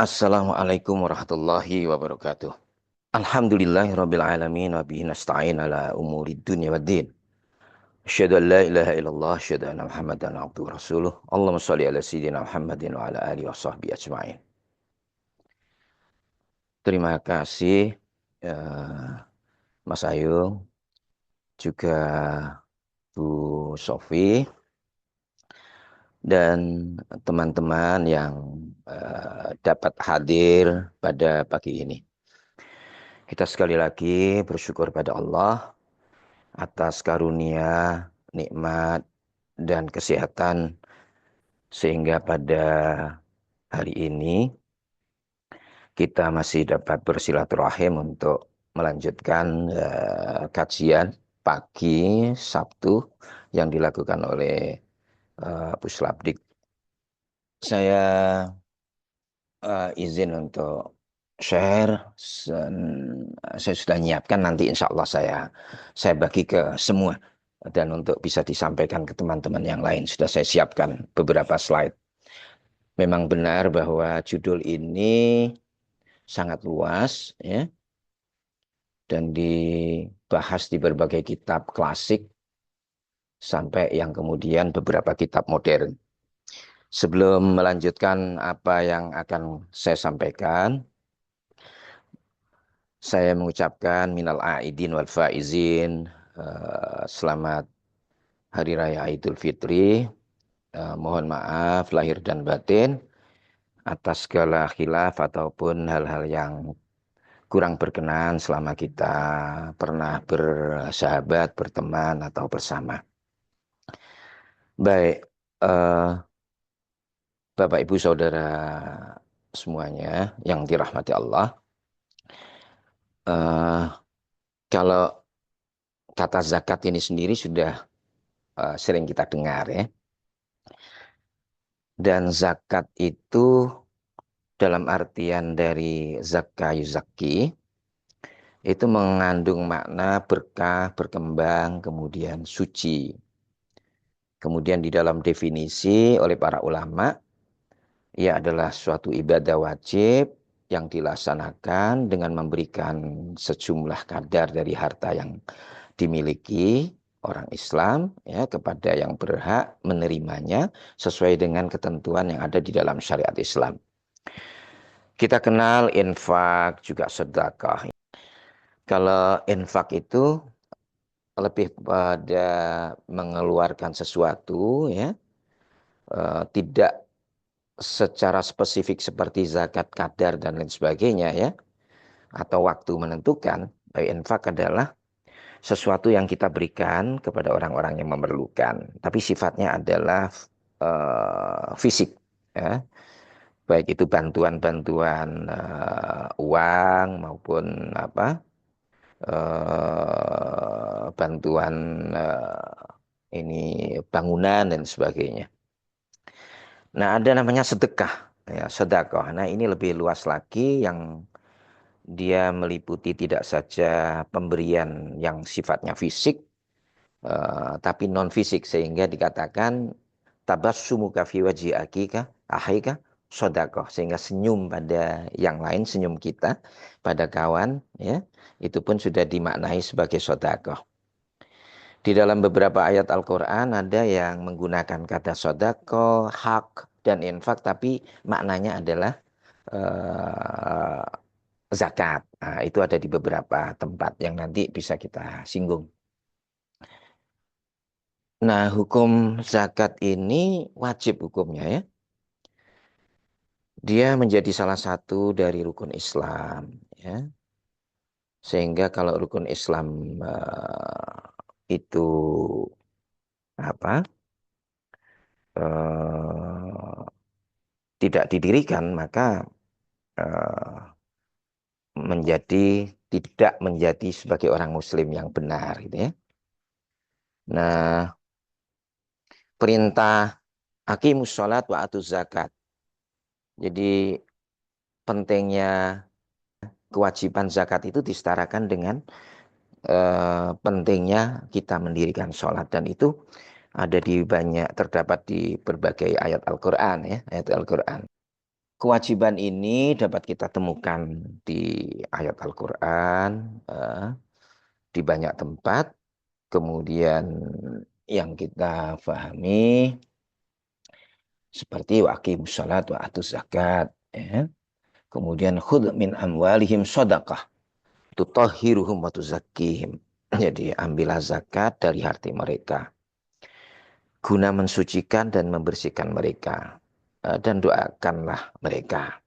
Assalamualaikum warahmatullahi wabarakatuh. Alhamdulillahirabbil alamin wa bihi nasta'in ala umuri dunya waddin. Asyhadu an la ilaha illallah, asyhadu anna Muhammadan abduhu wa rasuluh. Allahumma shalli ala sayyidina Muhammadin wa ala alihi wa sahbihi ajma'in. Terima kasih Mas Ayu, juga Bu Sofi dan teman-teman yang dapat hadir pada pagi ini. Kita sekali lagi bersyukur pada Allah atas karunia, nikmat, dan kesehatan sehingga pada hari ini kita masih dapat bersilaturahim untuk melanjutkan kajian pagi Sabtu yang dilakukan oleh Puslapdik. Saya izin untuk share. Saya sudah menyiapkan, nanti insya Allah saya bagi ke semua, dan untuk bisa disampaikan ke teman-teman yang lain sudah saya siapkan beberapa slide. Memang benar bahwa judul ini sangat luas ya, dan dibahas di berbagai kitab klasik sampai yang kemudian beberapa kitab modern. Sebelum melanjutkan apa yang akan saya sampaikan, saya mengucapkan minal aidin wal faizin, selamat Hari Raya Idul Fitri. Mohon maaf lahir dan batin atas segala khilaf ataupun hal-hal yang kurang berkenan selama kita pernah bersahabat, berteman, atau bersama. Baik, Bapak Ibu Saudara semuanya yang dirahmati Allah. Kalau kata zakat ini sendiri sudah sering kita dengar ya. Dan zakat itu dalam artian dari zakka yuzakki itu mengandung makna berkah, berkembang, kemudian suci. Kemudian di dalam definisi oleh para ulama, ia adalah suatu ibadah wajib yang dilaksanakan dengan memberikan sejumlah kadar dari harta yang dimiliki orang Islam ya kepada yang berhak menerimanya sesuai dengan ketentuan yang ada di dalam syariat Islam. Kita kenal infak, juga sedekah. Kalau infak itu lebih pada mengeluarkan sesuatu ya, tidak secara spesifik seperti zakat, kadar dan lain sebagainya ya, atau waktu menentukan. Infak adalah sesuatu yang kita berikan kepada orang-orang yang memerlukan, tapi sifatnya adalah fisik ya. Baik itu bantuan-bantuan uang maupun bantuan ini bangunan dan sebagainya. Nah, ada namanya sedekah, ya, sedekah. Nah, ini lebih luas lagi, yang dia meliputi tidak saja pemberian yang sifatnya fisik, tapi non fisik, sehingga dikatakan tabassumuka fi wajhi akika ahika sedekah, sehingga senyum pada yang lain, senyum kita pada kawan ya, itu pun sudah dimaknai sebagai sedekah. Di dalam beberapa ayat Al-Quran ada yang menggunakan kata sodako, hak, dan infak, tapi maknanya adalah uh, zakat. Nah, itu ada di beberapa tempat yang nanti bisa kita singgung. Nah, hukum zakat ini wajib hukumnya ya. Dia menjadi salah satu dari rukun Islam ya. Sehingga kalau rukun Islam itu apa? Uh, tidak didirikan, maka tidak menjadi sebagai orang Muslim yang benar, gitu ya. Nah, perintah aqimus sholat wa atuz zakat. Jadi pentingnya kewajiban zakat itu disetarakan dengan pentingnya kita mendirikan sholat, dan itu ada terdapat di berbagai ayat Al-Quran ya, ayat Al-Quran. kewajiban ini dapat kita temukan di ayat Al-Quran, di banyak tempat. Kemudian yang kita pahami seperti waqimus shalat wa atuz zakat. Ya. Kemudian khudh min amwalihim shadaqah tutahhiruhum wa tuzakkihim. Jadi ambillah zakat dari harta mereka guna mensucikan dan membersihkan mereka. Dan doakanlah mereka.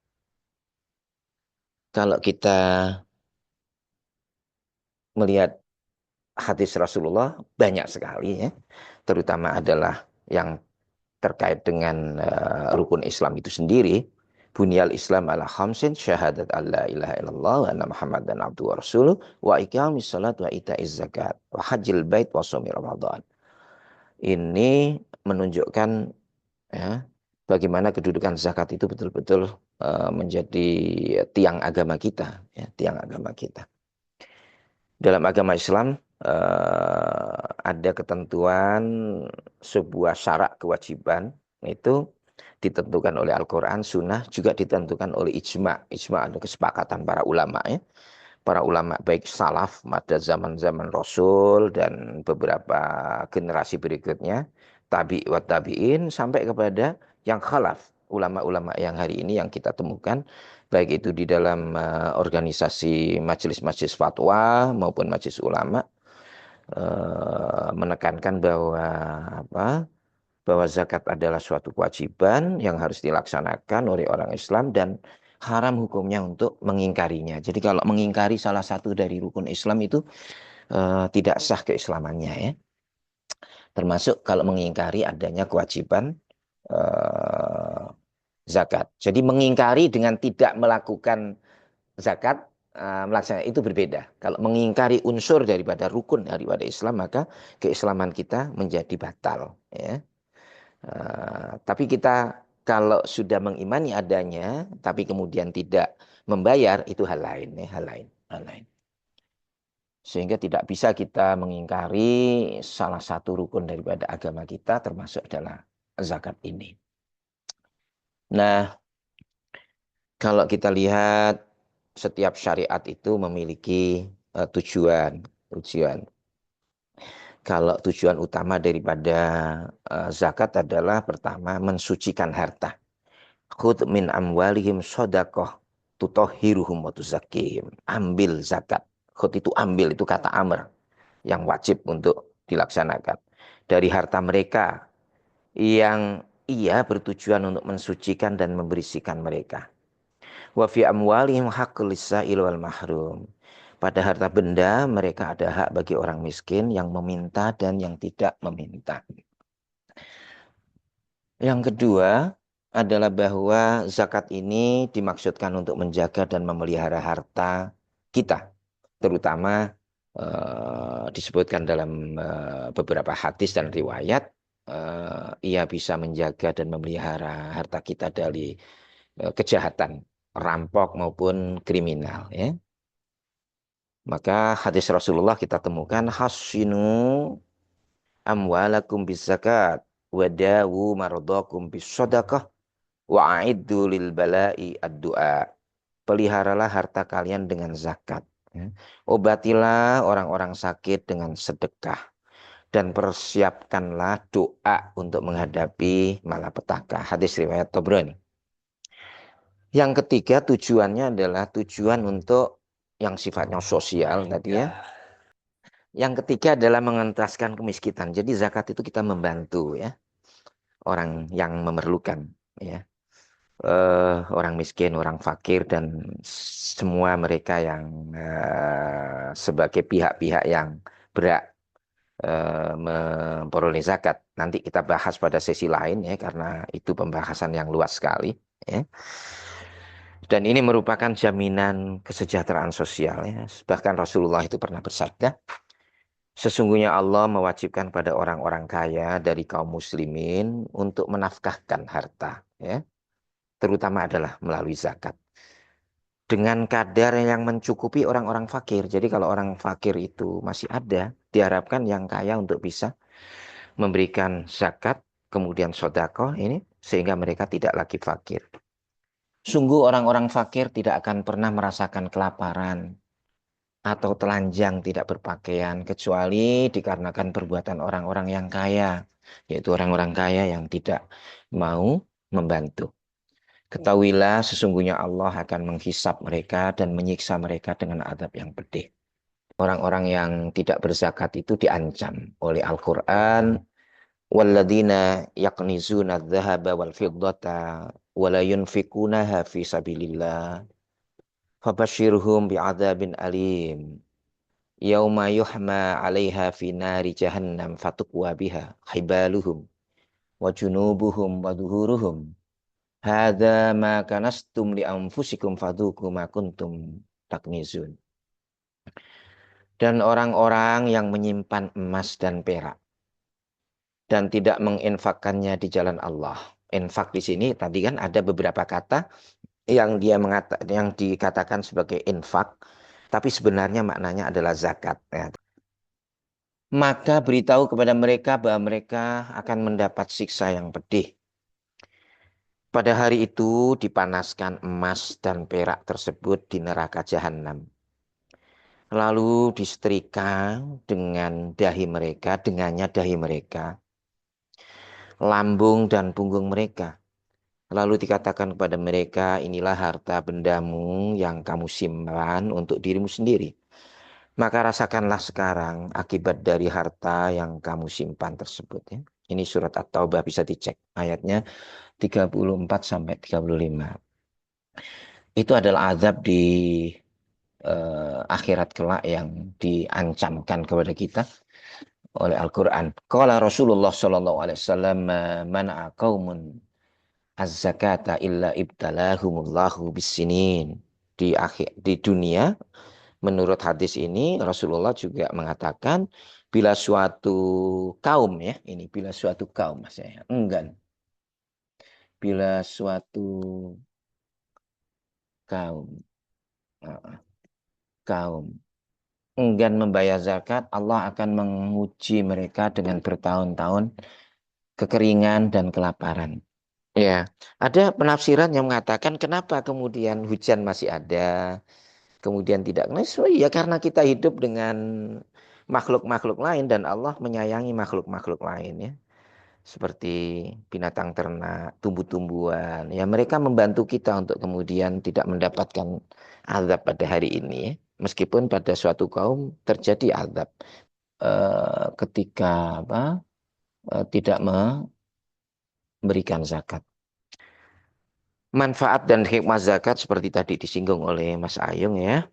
Kalau kita melihat hadis Rasulullah banyak sekali ya, terutama adalah yang terkait dengan rukun Islam itu sendiri. Bunyal Islam ala khamsin syahadat alla ilaha illallah wa anna muhammadan abduhu wa rasuluh wa iqamis salat wa itaiz zakat wa hajjil bait wa shaumi ramadan. Ini menunjukkan ya, bagaimana kedudukan zakat itu betul-betul menjadi tiang agama kita, ya, tiang agama kita. Dalam agama Islam ada ketentuan sebuah syarat kewajiban itu ditentukan oleh Al-Quran, Sunnah juga ditentukan oleh ijma. Ijma ada kesepakatan para ulama ya. Para ulama baik salaf pada zaman-zaman Rasul dan beberapa generasi berikutnya, tabi' wa tabi'in sampai kepada yang khalaf, ulama-ulama yang hari ini yang kita temukan baik itu di dalam organisasi majelis-majelis fatwa maupun majelis ulama menekankan bahwa bahwa zakat adalah suatu kewajiban yang harus dilaksanakan oleh orang Islam dan haram hukumnya untuk mengingkarinya. Jadi kalau mengingkari salah satu dari rukun Islam itu tidak sah keislamannya ya. Termasuk kalau mengingkari adanya kewajiban zakat. Jadi mengingkari dengan tidak melakukan zakat melaksanakan itu berbeda. Kalau mengingkari unsur daripada rukun daripada Islam maka keislaman kita menjadi batal ya. Tapi kita kalau sudah mengimani adanya, tapi kemudian tidak membayar, itu hal lain, ya, hal lain, hal lain. Sehingga tidak bisa kita mengingkari salah satu rukun daripada agama kita, termasuk adalah zakat ini. Nah, kalau kita lihat setiap syariat itu memiliki tujuan. Kalau tujuan utama daripada zakat adalah pertama mensucikan harta. Khudh min amwalihim shadaqah tutahhiruhum wa tuzakkihim. Ambil zakat. Khudh itu ambil, itu kata amr yang wajib untuk dilaksanakan. Dari harta mereka yang ia bertujuan untuk mensucikan dan membersihkan mereka. Wa fi amwalihim haqqul lis-sa'il wal mahrum. Pada harta benda mereka ada hak bagi orang miskin yang meminta dan yang tidak meminta. Yang kedua adalah bahwa zakat ini dimaksudkan untuk menjaga dan memelihara harta kita. Terutama disebutkan dalam beberapa hadis dan riwayat, ia bisa menjaga dan memelihara harta kita dari kejahatan, rampok maupun kriminal. Ya. Maka hadis Rasulullah kita temukan hasinu amwalakum bizakat wadawu maradakum bisadaqah wa'iddu lil bala'i ad-du'a. Peliharalah harta kalian dengan zakat. Obatilah orang-orang sakit dengan sedekah dan persiapkanlah doa untuk menghadapi malapetaka. Hadis riwayat Tabrani. Yang ketiga tujuannya adalah tujuan untuk yang sifatnya sosial tadi ya. Yang ketiga adalah mengentaskan kemiskinan. Jadi zakat itu kita membantu ya orang yang memerlukan ya. Orang miskin, orang fakir dan semua mereka yang sebagai pihak-pihak yang berhak memperoleh zakat. Nanti kita bahas pada sesi lain ya karena itu pembahasan yang luas sekali ya. Dan ini merupakan jaminan kesejahteraan sosial ya. Bahkan Rasulullah itu pernah bersabda, sesungguhnya Allah mewajibkan pada orang-orang kaya dari kaum muslimin untuk menafkahkan harta ya. Terutama adalah melalui zakat. Dengan kadar yang mencukupi orang-orang fakir. Jadi kalau orang fakir itu masih ada, diharapkan yang kaya untuk bisa memberikan zakat, kemudian sodako ini, sehingga mereka tidak lagi fakir. Sungguh orang-orang fakir tidak akan pernah merasakan kelaparan atau telanjang tidak berpakaian kecuali dikarenakan perbuatan orang-orang yang kaya, yaitu orang-orang kaya yang tidak mau membantu. Ketahuilah sesungguhnya Allah akan menghisap mereka dan menyiksa mereka dengan adab yang pedih. Orang-orang yang tidak berzakat itu diancam oleh Al-Quran. Walladzina yaknizuna dzahaba wal fiddata wa la yunfikunaha fi sabilillah fabashshirhum bi'adzabin alim. Yauma yuhma 'alaiha fi nari jahannam fatukwa biha hibaluhum wa junubuhum wa dhuhuruhum. Hadza ma kanastum li anfusikum fadzuqu ma kuntum taknizun. Dan orang-orang yang menyimpan emas dan perak dan tidak menginfakkannya di jalan Allah. Infak di sini tadi kan ada beberapa kata yang dikatakan sebagai infak, tapi sebenarnya maknanya adalah zakat. Ya. Maka beritahu kepada mereka bahwa mereka akan mendapat siksa yang pedih. Pada hari itu dipanaskan emas dan perak tersebut di neraka jahanam. Lalu disetrika dengan dahi mereka, dengannya dahi mereka, lambung dan punggung mereka. Lalu dikatakan kepada mereka, inilah harta bendamu yang kamu simpan untuk dirimu sendiri. Maka rasakanlah sekarang akibat dari harta yang kamu simpan tersebut. Ya. Ini surat At-Taubah, bisa dicek ayatnya 34 sampai 35. Itu adalah azab di akhirat kelak yang diancamkan kepada kita oleh Al-Quran. Qala Rasulullah sallallahu alaihi wasallam, mana'a qaumun az-zakata illa ibtalahumullahu bisinin. Di dunia, menurut hadis ini Rasulullah juga mengatakan bila suatu kaum, ya, ini bila suatu kaum maksudnya enggan, bila suatu kaum kaum enggan membayar zakat, Allah akan menguji mereka dengan bertahun-tahun kekeringan dan kelaparan. Ya, ada penafsiran yang mengatakan kenapa kemudian hujan masih ada, kemudian tidak. Nah, so, ya karena kita hidup dengan makhluk-makhluk lain dan Allah menyayangi makhluk-makhluk lain, ya. Seperti binatang ternak, tumbuh-tumbuhan. Ya, mereka membantu kita untuk kemudian tidak mendapatkan azab pada hari ini, ya. Meskipun pada suatu kaum terjadi azab ketika tidak memberikan zakat. Manfaat dan hikmah zakat seperti tadi disinggung oleh Mas Ayung, ya.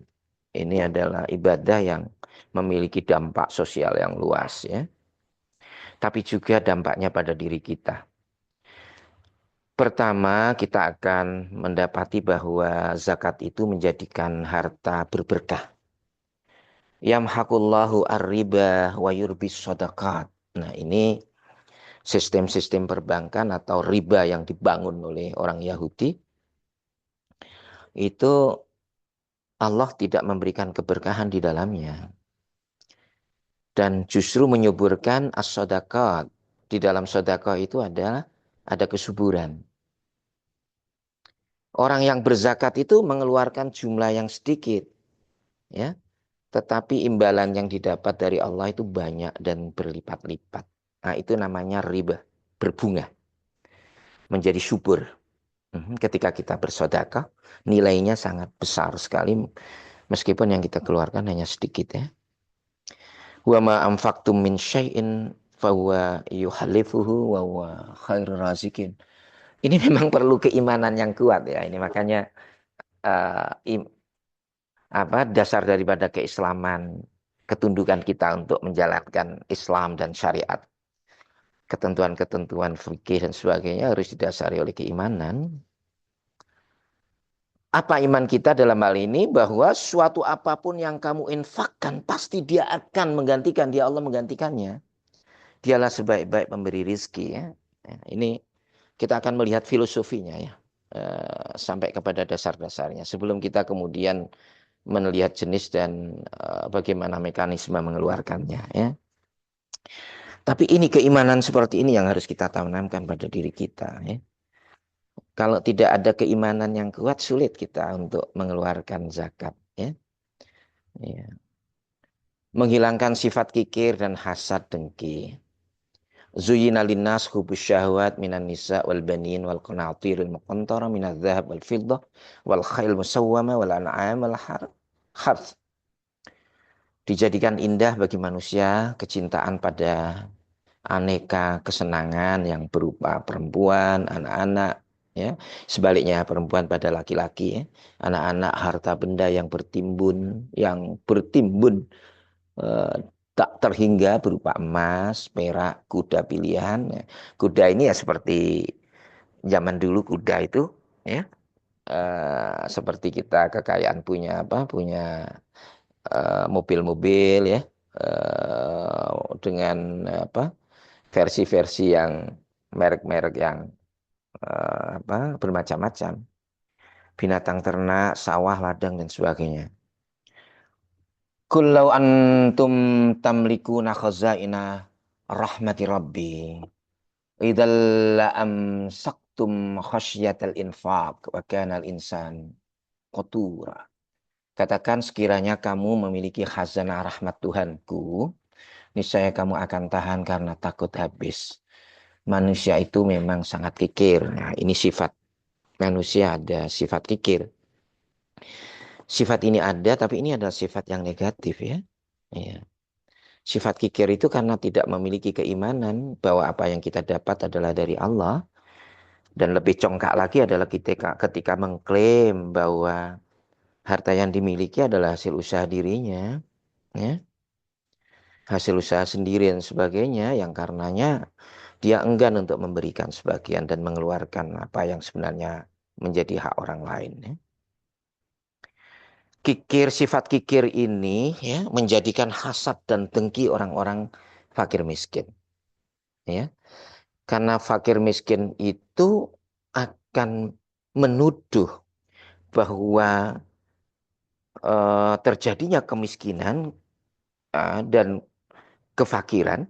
Ini adalah ibadah yang memiliki dampak sosial yang luas, ya. Tapi juga dampaknya pada diri kita. Pertama, kita akan mendapati bahwa zakat itu menjadikan harta berberkah. Yamhaqullahu ar-riba wa yurbis shadaqat. Nah, ini sistem-sistem perbankan atau riba yang dibangun oleh orang Yahudi, itu Allah tidak memberikan keberkahan di dalamnya. Dan justru menyuburkan as-shadaqat. Di dalam sedekah itu ada kesuburan. Orang yang berzakat itu mengeluarkan jumlah yang sedikit, ya, tetapi imbalan yang didapat dari Allah itu banyak dan berlipat-lipat. Nah, itu namanya riba, berbunga, menjadi subur. Ketika kita bersedekah, nilainya sangat besar sekali, meskipun yang kita keluarkan hanya sedikit, ya. Wa ma anfaqtum min syai'in fahuwa yuhallifuhu wa huwa khairur razikin. Ini memang perlu keimanan yang kuat, ya. Ini makanya dasar daripada keislaman, ketundukan kita untuk menjalankan Islam dan syariat, ketentuan-ketentuan fikih dan sebagainya harus didasari oleh keimanan. Apa iman kita dalam hal ini? Bahwa suatu apapun yang kamu infakkan, pasti dia akan menggantikan, dia Allah menggantikannya. Dialah sebaik-baik pemberi rizki, ya. Ini kita akan melihat filosofinya, ya, sampai kepada dasar-dasarnya. Sebelum kita kemudian melihat jenis dan bagaimana mekanisme mengeluarkannya, ya. Tapi ini keimanan seperti ini yang harus kita tanamkan pada diri kita, ya. Kalau tidak ada keimanan yang kuat, sulit kita untuk mengeluarkan zakat. Ya. Ya. Menghilangkan sifat kikir dan hasad dengki. Zuyina linnas hubus syahwat minan nisa wal banin wal qanatiril muqantara minadz dzahab wal fiddah wal khail musawwama wal an'am wal harth. Dijadikan indah bagi manusia kecintaan pada aneka kesenangan yang berupa perempuan, anak-anak, ya. Sebaliknya perempuan pada laki-laki, ya. Anak-anak, harta benda yang bertimbun eh, tak terhingga berupa emas, perak, kuda pilihan. Ya. Kuda ini ya seperti zaman dulu kuda itu, ya. Seperti kita kekayaan punya apa? Punya mobil-mobil, ya. Dengan apa? Versi-versi yang merek-merek yang bermacam-macam, binatang ternak, sawah, ladang dan sebagainya. Kullau antum tamlikuna khazaina rahmati rabbi idzal la amsaktum khasyatal infaq wa kana al insan qatura. Katakan sekiranya kamu memiliki khazanah rahmat Tuhanku, niscaya kamu akan tahan karena takut habis. Manusia itu memang sangat kikir. Nah, ini sifat manusia, ada sifat kikir. Sifat ini ada, tapi ini adalah sifat yang negatif, ya. Ya. Sifat kikir itu karena tidak memiliki keimanan bahwa apa yang kita dapat adalah dari Allah. Dan lebih congkak lagi adalah ketika mengklaim bahwa harta yang dimiliki adalah hasil usaha dirinya, ya. Hasil usaha sendiri dan sebagainya, yang karenanya dia enggan untuk memberikan sebagian dan mengeluarkan apa yang sebenarnya menjadi hak orang lain, ya. Sifat kikir ini, ya, menjadikan hasad dan dengki orang-orang fakir miskin, ya. Karena fakir miskin itu akan menuduh bahwa terjadinya kemiskinan dan kefakiran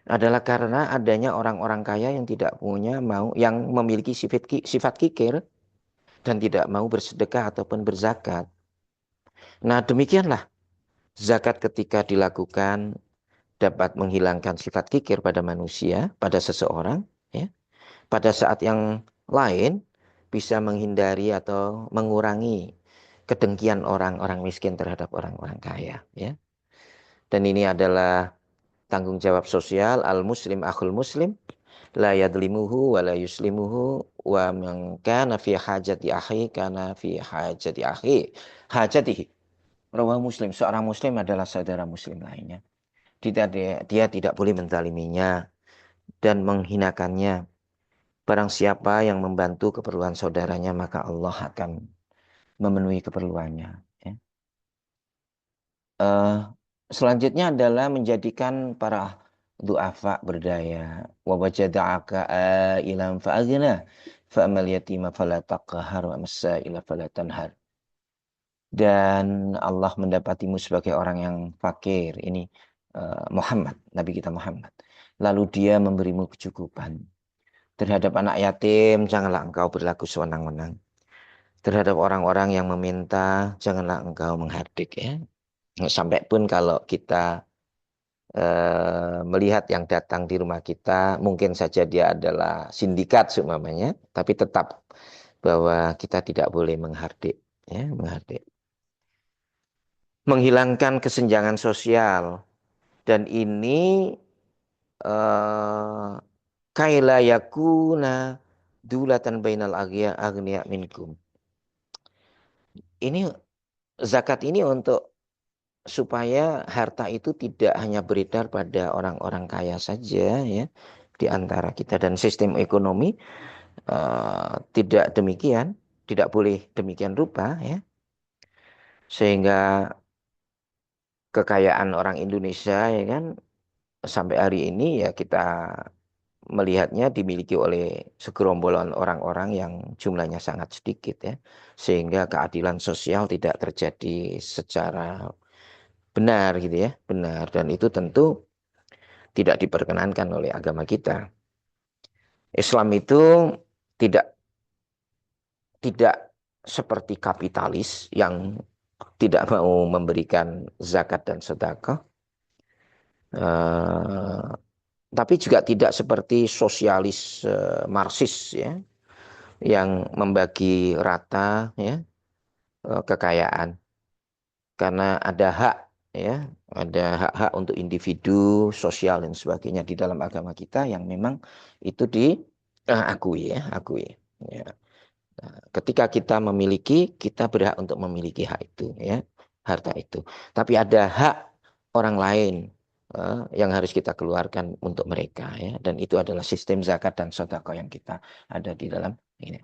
adalah karena adanya orang-orang kaya yang tidak punya yang memiliki sifat kikir dan tidak mau bersedekah ataupun berzakat. Nah, demikianlah zakat ketika dilakukan dapat menghilangkan sifat kikir pada manusia, pada seseorang, ya. Pada saat yang lain bisa menghindari atau mengurangi kedengkian orang-orang miskin terhadap orang-orang kaya, ya. Dan ini adalah tanggung jawab sosial al-muslim akhul muslim la yadlimuhu wa la yuslimuhu wa man kana fi hajati akhi kana fi hajati akhi hajatihi. Rawahu Muslim. Seorang muslim adalah saudara muslim lainnya. Dia tidak boleh menzaliminya dan menghinakannya. Barang siapa yang membantu keperluan saudaranya, maka Allah akan memenuhi keperluannya. Ya. Selanjutnya adalah menjadikan para du'afa berdaya. Wa wajada'aka ilam fa'aghna fa'amal yatima fala taqhar wa masaila fala tanhar. Dan Allah mendapatimu sebagai orang yang fakir. Ini Muhammad, Nabi kita Muhammad. Lalu dia memberimu kecukupan. Terhadap anak yatim, janganlah engkau berlaku sewenang-wenang. Terhadap orang-orang yang meminta, janganlah engkau menghardik, ya. Sampai pun kalau kita melihat yang datang di rumah kita, mungkin saja dia adalah sindikat seumpamanya, tapi tetap bahwa kita tidak boleh menghardik, ya, menghardik. Menghilangkan kesenjangan sosial, dan ini kaila yakuna dulatan bainal aghnia minkum. Ini zakat ini untuk supaya harta itu tidak hanya beredar pada orang-orang kaya saja, ya, di antara kita, dan sistem ekonomi tidak demikian, tidak boleh demikian rupa, ya. Sehingga kekayaan orang Indonesia, ya kan, sampai hari ini ya kita melihatnya dimiliki oleh segerombolan orang-orang yang jumlahnya sangat sedikit, ya. Sehingga keadilan sosial tidak terjadi secara benar gitu, ya, benar, dan itu tentu tidak diperkenankan oleh agama kita. Islam itu tidak tidak seperti kapitalis yang tidak mau memberikan zakat dan sedekah, eh, tapi juga tidak seperti sosialis Marxis ya, yang membagi rata ya kekayaan, karena ada hak ya, ada hak-hak untuk individu, sosial dan sebagainya di dalam agama kita yang memang itu diakui ya, akui. Ya. Nah, ketika kita memiliki, kita berhak untuk memiliki hak itu, ya, harta itu. Tapi ada hak orang lain yang harus kita keluarkan untuk mereka, ya. Dan itu adalah sistem zakat dan sedekah yang kita ada di dalam ini.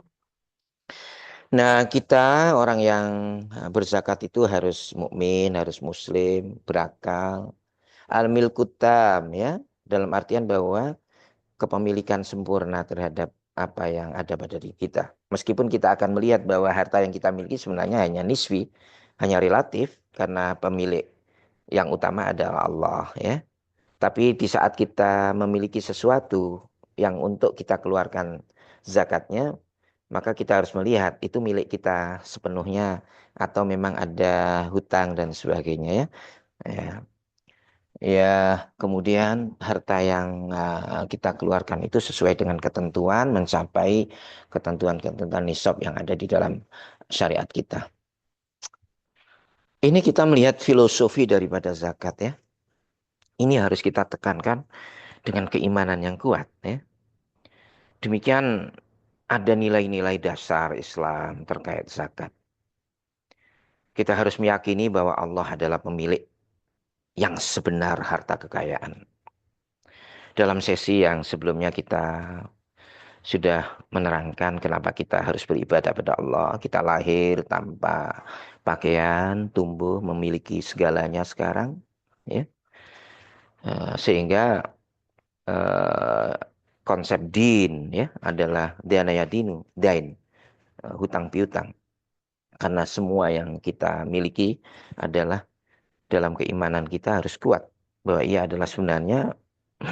Nah, kita orang yang berzakat itu harus mukmin, harus muslim, berakal, al-milkutam, ya, dalam artian bahwa kepemilikan sempurna terhadap apa yang ada pada diri kita. Meskipun kita akan melihat bahwa harta yang kita miliki sebenarnya hanya nisbi, hanya relatif, karena pemilik yang utama adalah Allah, ya. Tapi di saat kita memiliki sesuatu yang untuk kita keluarkan zakatnya, maka kita harus melihat itu milik kita sepenuhnya atau memang ada hutang dan sebagainya ya. Ya, ya, kemudian harta yang kita keluarkan itu sesuai dengan ketentuan, mencapai ketentuan-ketentuan nisab yang ada di dalam syariat kita. Ini kita melihat filosofi daripada zakat ya. Ini harus kita tekankan dengan keimanan yang kuat ya. Demikian ada nilai-nilai dasar Islam terkait zakat. Kita harus meyakini bahwa Allah adalah pemilik yang sebenar harta kekayaan. Dalam sesi yang sebelumnya kita sudah menerangkan kenapa kita harus beribadah pada Allah. Kita lahir tanpa pakaian, tumbuh memiliki segalanya sekarang, ya. Sehingga eh, konsep din ya adalah dana dinu, dain, hutang piutang. Karena semua yang kita miliki adalah dalam keimanan kita harus kuat bahwa ia adalah sebenarnya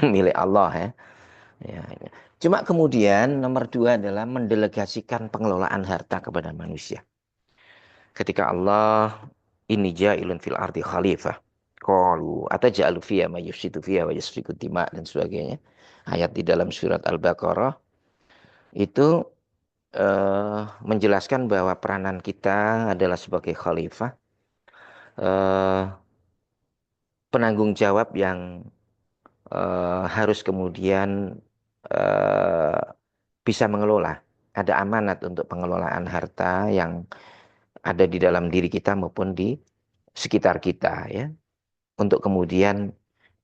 milik Allah ya. Ya, ya. Cuma kemudian nomor dua adalah mendelegasikan pengelolaan harta kepada manusia. Ketika Allah ini ja'ilun fil ardi khalifah. Qalu ataj'alu fiyha may yufsidu fiha wa yasfiku dima dan sebagainya. Ayat di dalam surat Al-Baqarah itu menjelaskan bahwa peranan kita adalah sebagai khalifah, eh, penanggung jawab yang harus kemudian eh, bisa mengelola. Ada amanat untuk pengelolaan harta yang ada di dalam diri kita maupun di sekitar kita ya. Untuk kemudian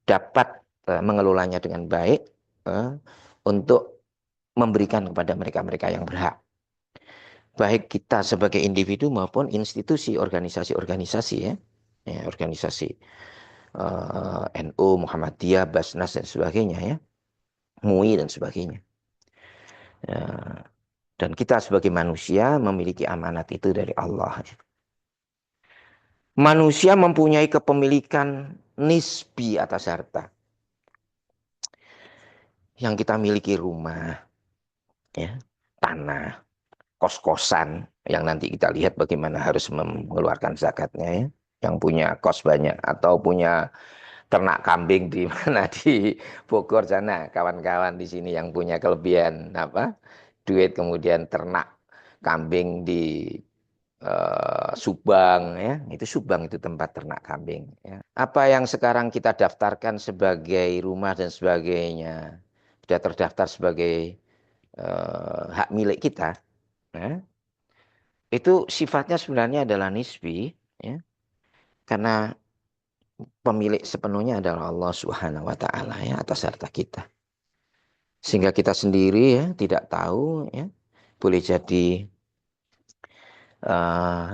dapat mengelolanya dengan baik untuk memberikan kepada mereka-mereka yang berhak. Baik kita sebagai individu maupun institusi, organisasi-organisasi ya. Ya, organisasi NU, Muhammadiyah, Basnas dan sebagainya ya. MUI dan sebagainya. Ya, dan kita sebagai manusia memiliki amanat itu dari Allah. Manusia mempunyai kepemilikan nisbi atas harta. Yang kita miliki rumah, ya, tanah, kos-kosan, yang nanti kita lihat bagaimana harus mengeluarkan zakatnya ya. Yang punya kos banyak atau punya ternak kambing di mana di Bogor sana, kawan-kawan di sini yang punya kelebihan apa? Duit kemudian ternak kambing di Subang ya, itu Subang itu tempat ternak kambing ya. Apa yang sekarang kita daftarkan sebagai rumah dan sebagainya sudah terdaftar sebagai hak milik kita ya. Itu sifatnya sebenarnya adalah nisbi ya, karena pemilik sepenuhnya adalah Allah Subhanahu wa taala ya atas harta kita. Sehingga kita sendiri ya tidak tahu ya, boleh jadi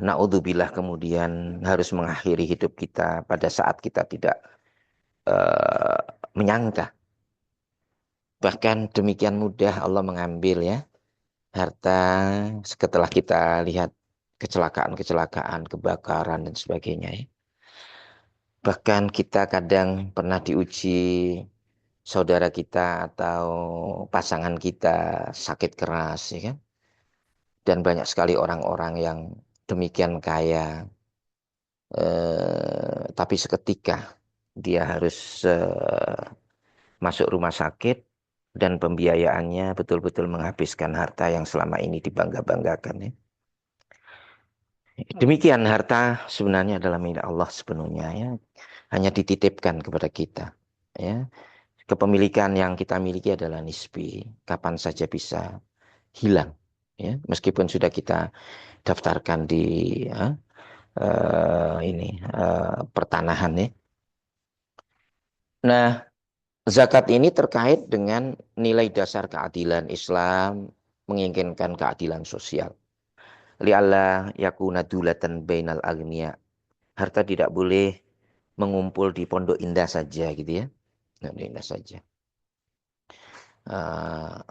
naudzubillah kemudian harus mengakhiri hidup kita pada saat kita tidak uh, menyangka. Bahkan demikian mudah Allah mengambil ya harta setelah kita lihat kecelakaan-kecelakaan, kebakaran dan sebagainya ya. Bahkan kita kadang pernah diuji saudara kita atau pasangan kita sakit keras ya kan. Dan banyak sekali orang-orang yang demikian kaya, tapi seketika dia harus masuk rumah sakit dan pembiayaannya betul-betul menghabiskan harta yang selama ini dibangga-banggakan. Ya. Demikian harta sebenarnya adalah milik Allah sepenuhnya, ya. Hanya dititipkan kepada kita. Ya. Kepemilikan yang kita miliki adalah nisbi, kapan saja bisa hilang. Ya. Meskipun sudah kita daftarkan di pertanahan, ya. Nah, zakat ini terkait dengan nilai dasar keadilan Islam, menginginkan keadilan sosial. Li'alla yakuna dulatan bainal agniya. Harta tidak boleh mengumpul di pondok indah saja gitu ya. Pondok indah saja. Uh,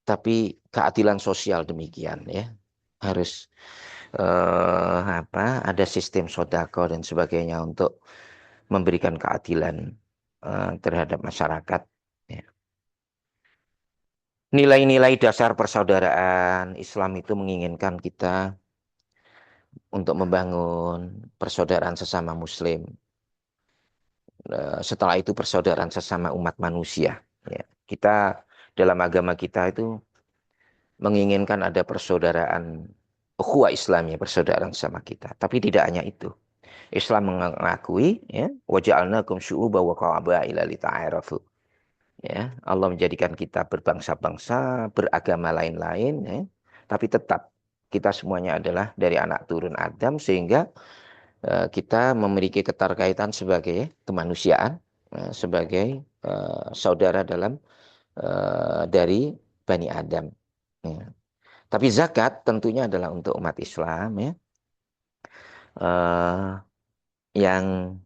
tapi keadilan sosial demikian ya. Harus ada sistem sodako dan sebagainya untuk memberikan keadilan terhadap masyarakat. Ya. Nilai-nilai dasar persaudaraan Islam itu menginginkan kita untuk membangun persaudaraan sesama Muslim. Setelah itu persaudaraan sesama umat manusia. Ya. Kita dalam agama kita itu menginginkan ada persaudaraan ukhuwah Islamiyah, persaudaraan sama kita. Tapi tidak hanya itu. Islam mengakui ya, waja'alnakum syu'uban wa qabaila lita'arafu. Ya, Allah menjadikan kita berbangsa-bangsa, beragama lain-lain, ya. Tapi tetap kita semuanya adalah dari anak turun Adam sehingga kita memiliki keterkaitan sebagai kemanusiaan, sebagai saudara dalam dari Bani Adam. Ya. Tapi zakat tentunya adalah untuk umat Islam ya, yang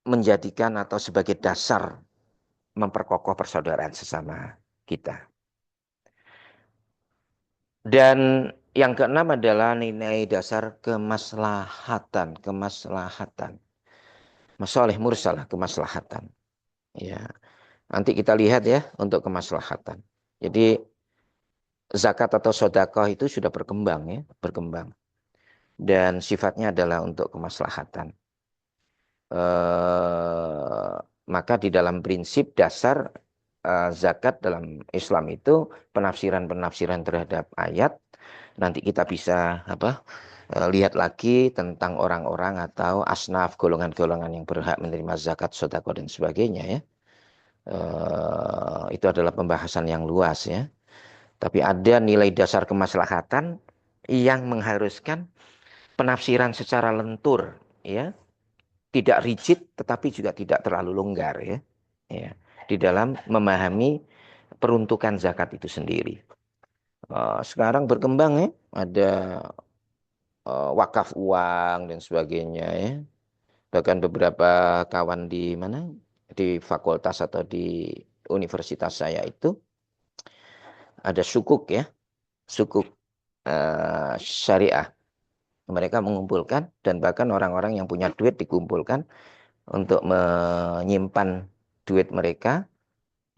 menjadikan atau sebagai dasar memperkokoh persaudaraan sesama kita. Dan yang keenam adalah nilai dasar kemaslahatan. Masalih mursalah, kemaslahatan. Ya, nanti kita lihat ya untuk kemaslahatan. Jadi zakat atau sedekah itu sudah berkembang ya, berkembang. Dan sifatnya adalah untuk kemaslahatan. Maka di dalam prinsip dasar zakat dalam Islam itu penafsiran-penafsiran terhadap ayat. Nanti kita bisa lihat lagi tentang orang-orang atau asnaf golongan-golongan yang berhak menerima zakat, sedekah dan sebagainya ya. Itu adalah pembahasan yang luas ya. Tapi ada nilai dasar kemaslahatan yang mengharuskan penafsiran secara lentur ya. Tidak rigid tetapi juga tidak terlalu longgar ya. Ya. Di dalam memahami peruntukan zakat itu sendiri. Sekarang berkembang ya, ada wakaf uang dan sebagainya ya. Bahkan beberapa kawan di mana di fakultas atau di universitas saya itu ada sukuk ya, sukuk syariah. Mereka mengumpulkan dan bahkan orang-orang yang punya duit dikumpulkan untuk menyimpan duit mereka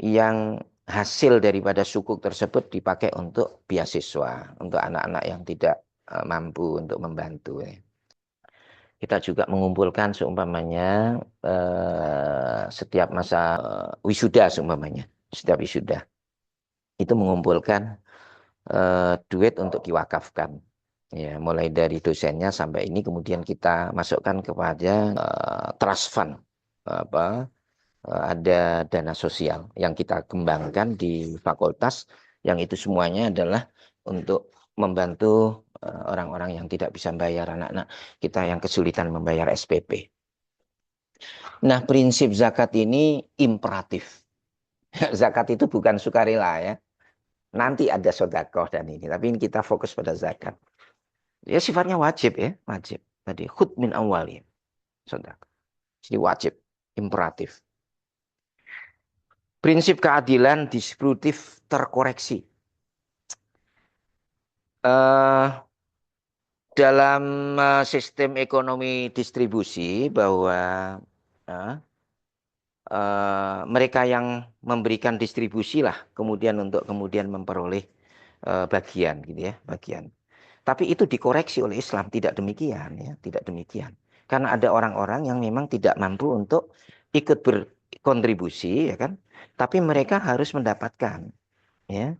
yang hasil daripada sukuk tersebut dipakai untuk beasiswa, untuk anak-anak yang tidak mampu untuk membantu. Ya. Kita juga mengumpulkan seumpamanya setiap masa wisuda seumpamanya, setiap wisuda itu mengumpulkan duit untuk diwakafkan. Ya, mulai dari dosennya sampai ini kemudian kita masukkan kepada trust fund ada dana sosial yang kita kembangkan di fakultas yang itu semuanya adalah untuk membantu orang-orang yang tidak bisa bayar anak-anak kita yang kesulitan membayar SPP. Nah, prinsip zakat ini imperatif. Zakat itu bukan sukarela ya. Nanti ada sedekah dan ini, tapi ini kita fokus pada zakat. Ya sifatnya wajib ya, wajib. Tadi khud min awwalin. Sedekah. Jadi wajib, imperatif. Prinsip keadilan distributif terkoreksi. Dalam sistem ekonomi distribusi bahwa mereka yang memberikan distribusi lah, kemudian untuk kemudian memperoleh bagian gitu ya, bagian. Tapi itu dikoreksi oleh Islam, tidak demikian ya, tidak demikian. Karena ada orang-orang yang memang tidak mampu untuk ikut berkontribusi ya kan, tapi mereka harus mendapatkan ya.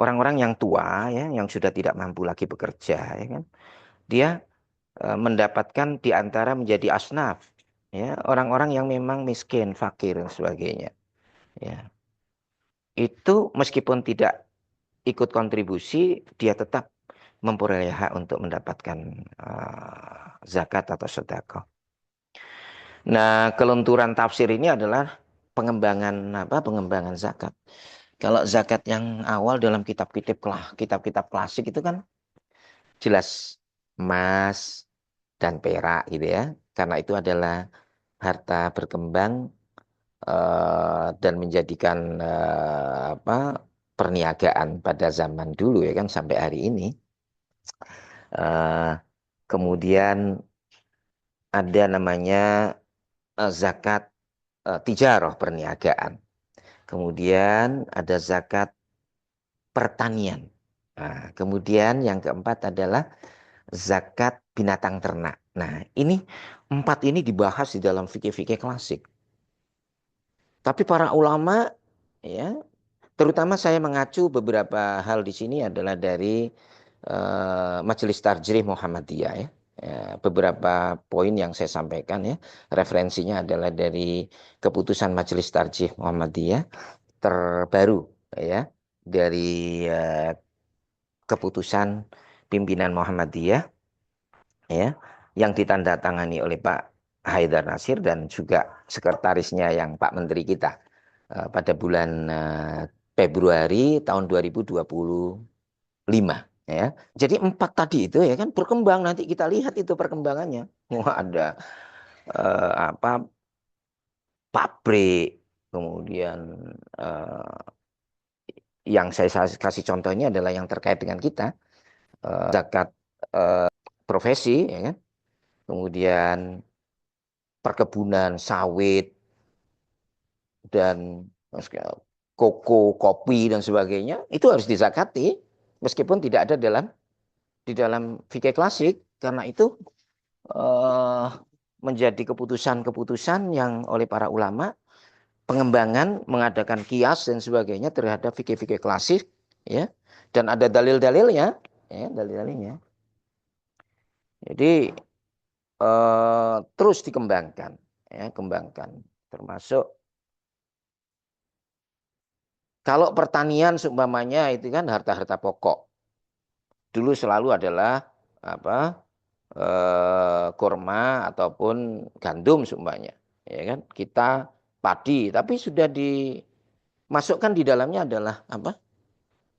Orang-orang yang tua ya, yang sudah tidak mampu lagi bekerja ya kan, dia mendapatkan di antara menjadi asnaf ya, orang-orang yang memang miskin, fakir dan sebagainya. Ya. Itu meskipun tidak ikut kontribusi, dia tetap memperoleh hak untuk mendapatkan zakat atau sedekah. Nah, kelunturan tafsir ini adalah pengembangan apa? Pengembangan zakat. Kalau zakat yang awal dalam kitab-kitab klasik itu kan jelas emas dan perak gitu ya. Karena itu adalah harta berkembang dan menjadikan apa perniagaan pada zaman dulu ya kan sampai hari ini. Uh, kemudian ada namanya zakat tijarah perniagaan. Kemudian ada zakat pertanian. Nah, kemudian yang keempat adalah zakat binatang ternak. Nah, ini empat ini dibahas di dalam fikih-fikih klasik. Tapi para ulama ya, terutama saya mengacu beberapa hal di sini adalah dari Majelis Tarjih Muhammadiyah ya. Beberapa poin yang saya sampaikan ya, referensinya adalah dari keputusan Majelis Tarjih Muhammadiyah terbaru ya, dari keputusan pimpinan Muhammadiyah ya, yang ditandatangani oleh Pak Haidar Nasir dan juga sekretarisnya yang Pak Menteri kita pada bulan Februari tahun 2025 ya. Jadi empat tadi itu ya kan berkembang, nanti kita lihat itu perkembangannya. Wah, ada apa pabrik, kemudian yang saya kasih contohnya adalah yang terkait dengan kita zakat profesi ya kan. Kemudian perkebunan sawit dan koko, kopi dan sebagainya itu harus dizakati meskipun tidak ada di dalam fikih klasik, karena itu eh, menjadi keputusan-keputusan yang oleh para ulama pengembangan mengadakan kias dan sebagainya terhadap fikih-fikih klasik ya, dan ada dalil-dalilnya ya, dalil-dalilnya. Jadi terus dikembangkan ya, kembangkan termasuk kalau pertanian seumpamanya itu kan harta-harta pokok. Dulu selalu adalah apa? Kurma ataupun gandum seumpamanya. Ya kan? Kita padi, tapi sudah dimasukkan di dalamnya adalah apa?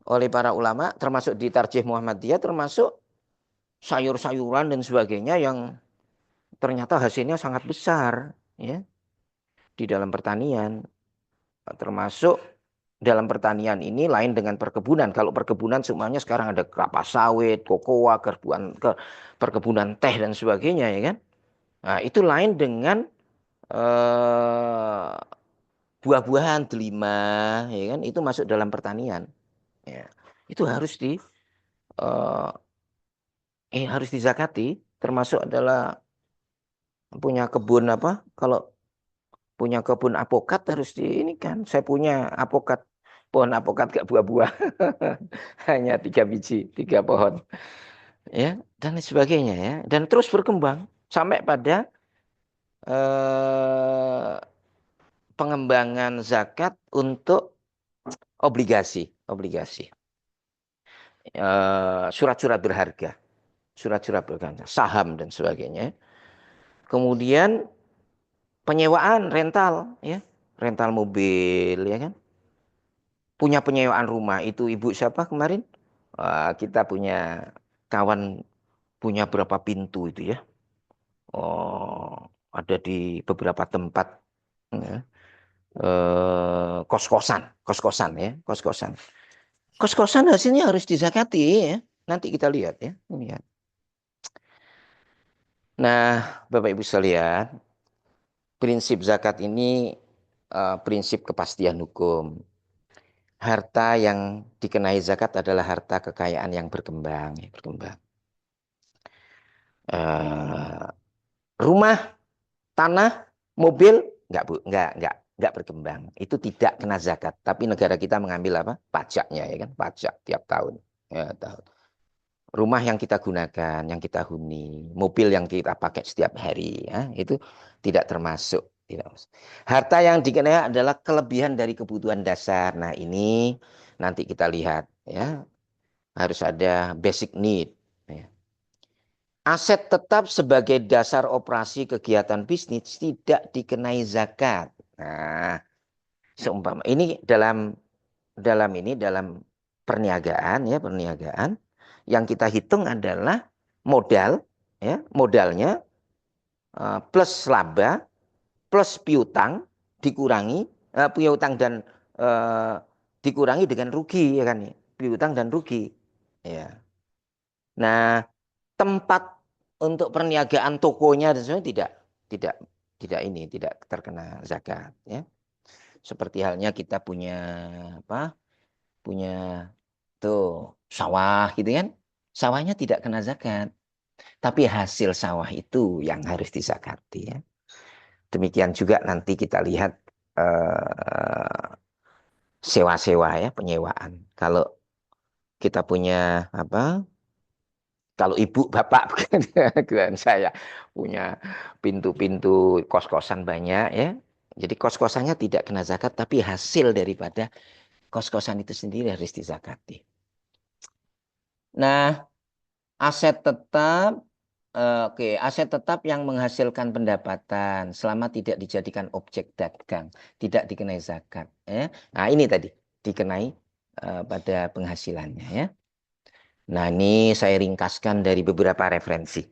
Oleh para ulama termasuk di Tarjih Muhammadiyah termasuk sayur-sayuran dan sebagainya yang ternyata hasilnya sangat besar ya di dalam pertanian. Termasuk dalam pertanian ini lain dengan perkebunan. Kalau perkebunan semuanya sekarang ada kelapa sawit, kokoa, perkebunan teh dan sebagainya ya kan. Nah, itu lain dengan eh, buah-buahan delima ya kan, itu masuk dalam pertanian. Ya. Itu eh, harus dizakati, termasuk adalah punya kebun apa? Kalau punya kebun apokat harus di ini kan. Saya punya apokat, pohon apokat gak buah-buah. Hanya 3 biji, 3 pohon. Ya, dan lain sebagainya ya. Dan terus berkembang sampai pada eh, pengembangan zakat untuk obligasi, obligasi. Surat-surat berharga, surat-surat berharga, saham dan sebagainya. Kemudian penyewaan rental ya, rental mobil ya kan. Punya penyewaan rumah itu ibu siapa kemarin? Kita punya kawan punya berapa pintu itu ya. Oh, ada di beberapa tempat ya. Kos-kosan, kos-kosan ya, kos-kosan. Kos-kosan hasilnya harus dizakati ya. Nanti kita lihat ya. Lihat. Nah, Bapak Ibu sekalian, prinsip zakat ini prinsip kepastian hukum. Harta yang dikenai zakat adalah harta kekayaan yang berkembang, ya, berkembang. Rumah, tanah, mobil nggak berkembang. Itu tidak kena zakat. Tapi negara kita mengambil apa? Pajaknya, ya kan? Pajak tiap tahun. Ya, tahun. Rumah yang kita gunakan, yang kita huni, mobil yang kita pakai setiap hari, ya, itu tidak termasuk. Tidak masuk. Harta yang dikenai adalah kelebihan dari kebutuhan dasar. Nah, ini nanti kita lihat, ya, harus ada basic need. Ya. Aset tetap sebagai dasar operasi kegiatan bisnis tidak dikenai zakat. Nah, seumpama ini dalam perniagaan, ya, perniagaan yang kita hitung adalah modal, ya, modalnya plus laba plus piutang dikurangi piutang dan eh, dikurangi dengan rugi, ya kan, piutang dan rugi, ya. Nah, tempat untuk perniagaan tokonya dan sebagainya tidak tidak terkena zakat, ya. Seperti halnya kita punya apa? Punya tuh sawah gitu kan. Sawahnya tidak kena zakat, tapi hasil sawah itu yang harus dizakati, ya. Demikian juga nanti kita lihat eh, sewa-sewa, ya, penyewaan. Kalau kita punya apa? Kalau ibu bapak bukan saya punya pintu-pintu kos-kosan banyak, ya. Jadi kos-kosannya tidak kena zakat, tapi hasil daripada kos-kosan itu sendiri harus dizakati. Nah, aset tetap, aset tetap yang menghasilkan pendapatan selama tidak dijadikan objek dagang, tidak dikenai zakat. Ya. Nah, ini tadi dikenai pada penghasilannya, ya. Nah, ini saya ringkaskan dari beberapa referensi.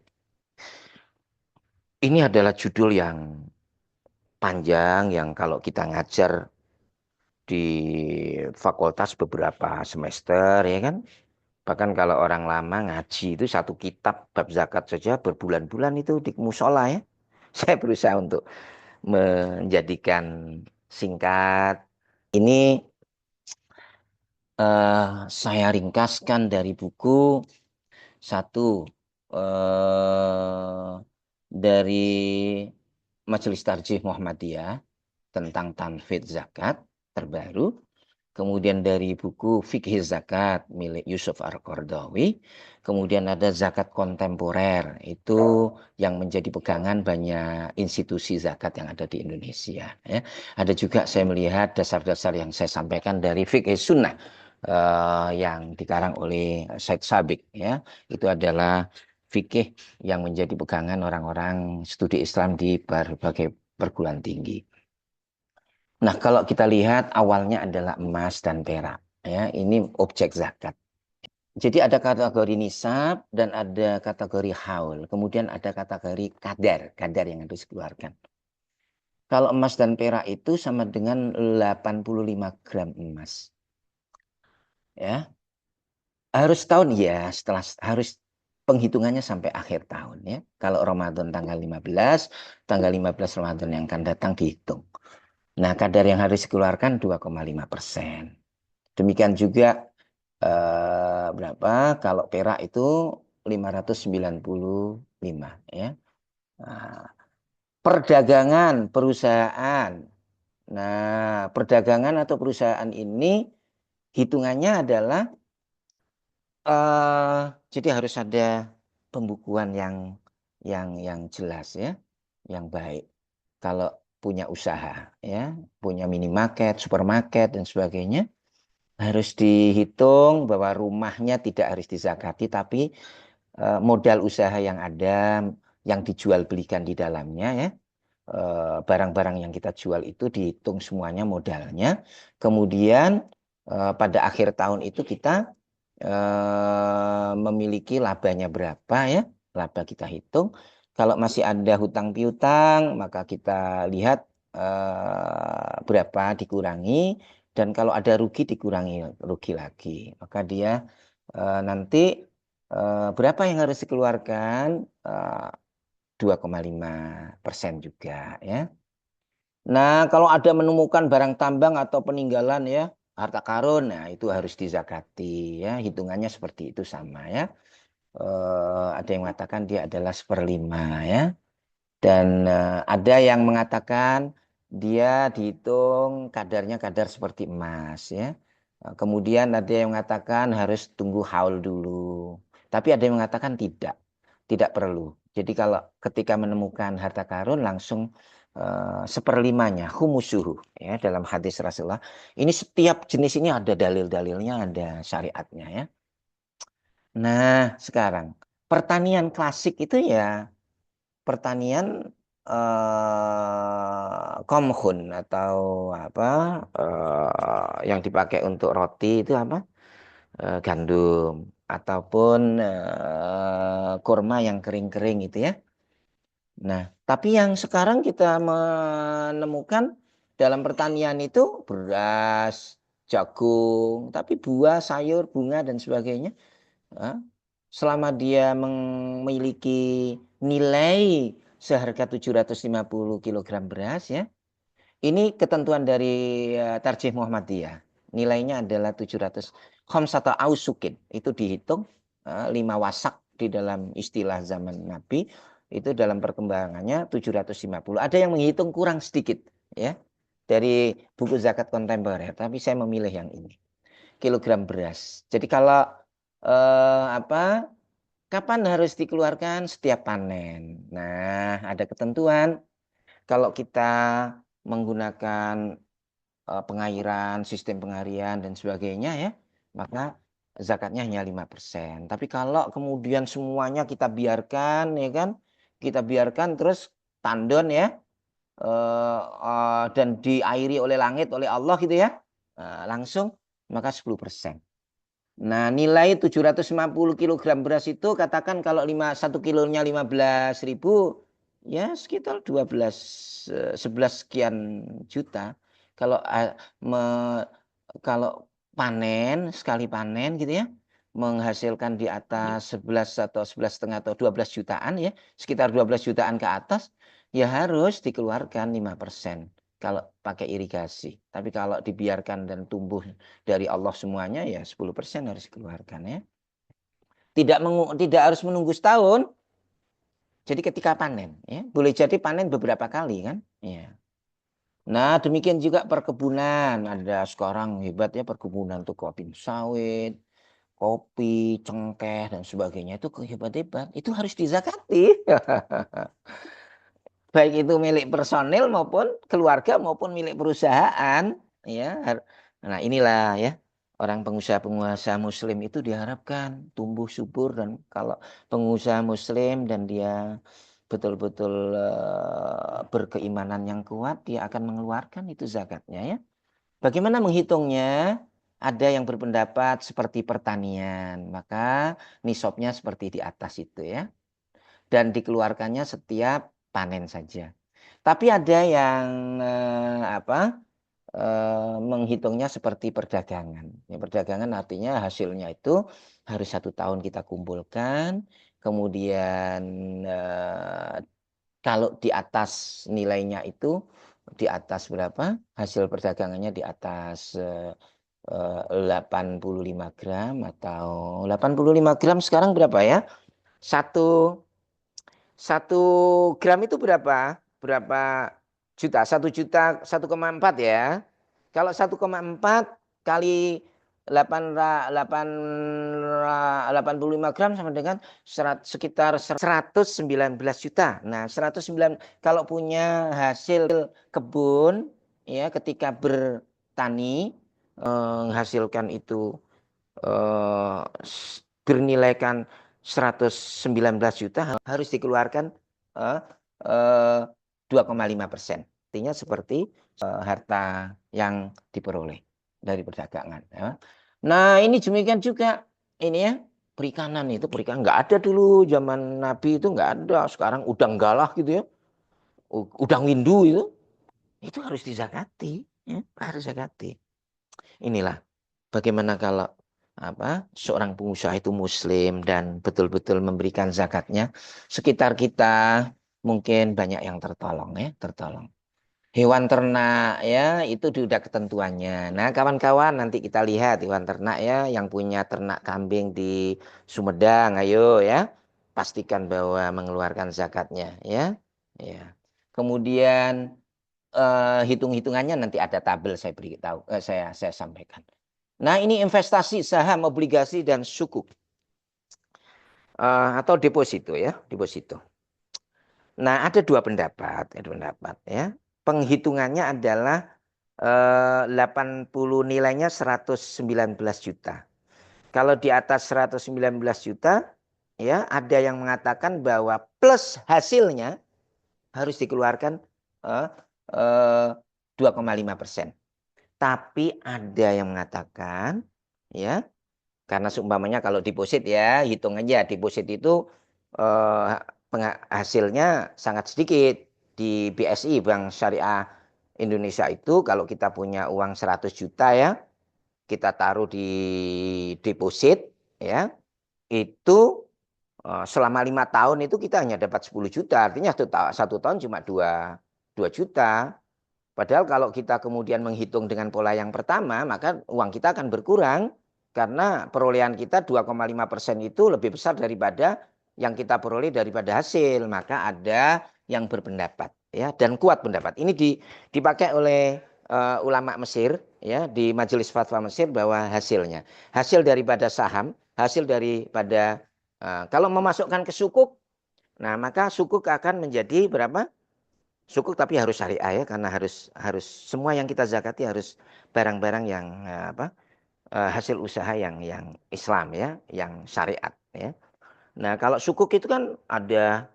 Ini adalah judul yang panjang yang kalau kita ngajar di fakultas beberapa semester, ya kan. Bahkan kalau orang lama ngaji itu satu kitab bab zakat saja berbulan-bulan itu di musola, ya. Saya berusaha untuk menjadikan singkat. Ini saya ringkaskan dari buku satu dari Majelis Tarjih Muhammadiyah tentang tanfidz zakat terbaru. Kemudian dari buku Fikih Zakat milik Yusuf Al-Qardawi. Kemudian ada zakat kontemporer. Itu yang menjadi pegangan banyak institusi zakat yang ada di Indonesia. Ya. Ada juga saya melihat dasar-dasar yang saya sampaikan dari Fikih Sunnah yang dikarang oleh Said Sabiq. Ya. Itu adalah fikih yang menjadi pegangan orang-orang studi Islam di berbagai perguruan tinggi. Nah, kalau kita lihat awalnya adalah emas dan perak, ya, ini objek zakat. Jadi ada kategori nisab dan ada kategori haul, kemudian ada kategori kadar yang harus dikeluarkan. Kalau emas dan perak itu sama dengan 85 gram emas. Ya. Harus tahun, ya, setelah harus penghitungannya sampai akhir tahun, ya. Kalau Ramadan tanggal 15, tanggal 15 Ramadan yang akan datang dihitung. Nah, kadar yang harus dikeluarkan 2,5%. Demikian juga berapa? Kalau perak itu 595, ya. Nah, perdagangan perusahaan. Nah, perdagangan atau perusahaan ini hitungannya adalah jadi harus ada pembukuan yang jelas, ya, yang baik. Kalau punya usaha, ya, punya minimarket, supermarket dan sebagainya, harus dihitung bahwa rumahnya tidak harus dizakati, tapi modal usaha yang ada, yang dijual belikan di dalamnya, ya, barang-barang yang kita jual itu dihitung semuanya modalnya. Kemudian pada akhir tahun itu kita memiliki labanya berapa, ya, laba kita hitung. Kalau masih ada hutang piutang, maka kita lihat berapa dikurangi, dan kalau ada rugi dikurangi rugi lagi. Maka dia nanti berapa yang harus dikeluarkan? 2,5% juga, ya. Nah, kalau ada menemukan barang tambang atau peninggalan ya, harta karun, nah itu harus dizakati ya, hitungannya seperti itu sama ya. Ada yang mengatakan dia adalah 1/5 ya. Dan ada yang mengatakan dia dihitung kadarnya kadar seperti emas ya. Kemudian ada yang mengatakan harus tunggu haul dulu. Tapi ada yang mengatakan tidak perlu. Jadi kalau ketika menemukan harta karun langsung 1/5-nya humusuhu ya dalam hadis Rasulullah. Ini setiap jenis ini ada dalil-dalilnya, ada syariatnya ya. Nah, sekarang pertanian klasik itu ya pertanian komhun atau apa yang dipakai untuk roti itu apa? Gandum ataupun kurma yang kering-kering itu ya. Nah, tapi yang sekarang kita menemukan dalam pertanian itu beras, jagung, tapi buah, sayur, bunga dan sebagainya. Selama dia memiliki nilai seharga 750 kg beras ya. Ini ketentuan dari Tarjih Muhammadiyah. Nilainya adalah 700 khamsata ausukin. Itu dihitung 5 wasak di dalam istilah zaman Nabi. Itu dalam perkembangannya 750. Ada yang menghitung kurang sedikit ya. Dari buku zakat kontemporer, tapi saya memilih yang ini. Kilogram beras. Jadi kalau kapan harus dikeluarkan? Setiap panen. Nah, ada ketentuan. Kalau kita menggunakan pengairan, sistem pengairan dan sebagainya ya, maka zakatnya hanya 5%. Tapi kalau kemudian semuanya kita biarkan ya kan, kita biarkan terus tandon ya, dan diairi oleh langit oleh Allah gitu ya, langsung maka 10%. Nah, nilai 750 kg beras itu katakan kalau 1 kilonya 15.000 ya sekitar 11 sekian juta. Kalau kalau panen sekali panen gitu ya menghasilkan di atas 11 atau 11,5 atau 12 jutaan ya, sekitar 12 jutaan ke atas ya harus dikeluarkan 5%. Kalau pakai irigasi. Tapi kalau dibiarkan dan tumbuh dari Allah semuanya ya 10% harus dikeluarkan ya. Tidak harus menunggu setahun. Jadi ketika panen ya, boleh jadi panen beberapa kali kan? Ya. Nah, demikian juga perkebunan. Ada sekarang hebat ya perkebunan tuh kopi sawit, kopi, cengkeh dan sebagainya itu hebat-hebat. Itu harus dizakati. Baik itu milik personil maupun keluarga maupun milik perusahaan ya. Nah, inilah ya orang pengusaha-pengusaha muslim itu diharapkan tumbuh subur dan kalau pengusaha muslim dan dia betul-betul berkeimanan yang kuat dia akan mengeluarkan itu zakatnya ya. Bagaimana menghitungnya? Ada yang berpendapat seperti pertanian, maka nisabnya seperti di atas itu ya. Dan dikeluarkannya setiap panen saja. Tapi ada yang menghitungnya seperti perdagangan. Ya, perdagangan artinya hasilnya itu harus 1 tahun kita kumpulkan, kemudian kalau di atas nilainya itu di atas berapa? Hasil perdagangannya di atas 85 gram atau 85 gram sekarang berapa ya? Satu 1 gram itu berapa? Berapa juta? 1 juta 1,4 ya. Kalau 1,4 kali 85 gram sama dengan sekitar 119 juta. Nah, 109 kalau punya hasil kebun ya ketika bertani menghasilkan itu eh, bernilaikan 119 juta harus dikeluarkan eh, eh, 2,5%. Artinya seperti harta yang diperoleh dari perdagangan. Ya. Nah ini demikian juga ini ya perikanan nggak ada dulu zaman Nabi itu nggak ada. Sekarang udang galah gitu ya, udang windu itu harus dizakati, ya, harus zakati. Inilah bagaimana kalau seorang pengusaha itu muslim dan betul-betul memberikan zakatnya, sekitar kita mungkin banyak yang tertolong ya, tertolong. Hewan ternak ya itu sudah ketentuannya. Nah kawan-kawan nanti kita lihat hewan ternak ya yang punya ternak kambing di Sumedang, ayo ya pastikan bahwa mengeluarkan zakatnya ya. Ya. Kemudian hitung-hitungannya nanti ada tabel saya beritahu, saya sampaikan. Nah ini investasi saham, obligasi dan sukuk atau deposito ya, deposito. Nah ada dua pendapat, ya. Penghitungannya adalah 80 nilainya 119 juta. Kalau di atas 119 juta, ya ada yang mengatakan bahwa plus hasilnya harus dikeluarkan eh, eh, 2,5%. Tapi ada yang mengatakan, ya karena seumpamanya kalau deposit ya hitung aja deposit itu eh, hasilnya sangat sedikit di BSI Bank Syariah Indonesia itu kalau kita punya uang 100 juta ya kita taruh di deposit ya itu selama 5 tahun itu kita hanya dapat 10 juta artinya satu tahun cuma 2 juta. Padahal kalau kita kemudian menghitung dengan pola yang pertama, maka uang kita akan berkurang karena perolehan kita 2,5% itu lebih besar daripada yang kita peroleh daripada hasil. Maka ada yang berpendapat ya dan kuat pendapat. Ini dipakai oleh ulama Mesir ya di Majelis Fatwa Mesir bahwa hasil daripada saham, hasil daripada kalau memasukkan ke sukuk, nah maka sukuk akan menjadi berapa? Sukuk tapi harus syariah ya karena harus semua yang kita zakati harus barang-barang yang hasil usaha yang Islam ya, yang syariat ya. Nah, kalau sukuk itu kan ada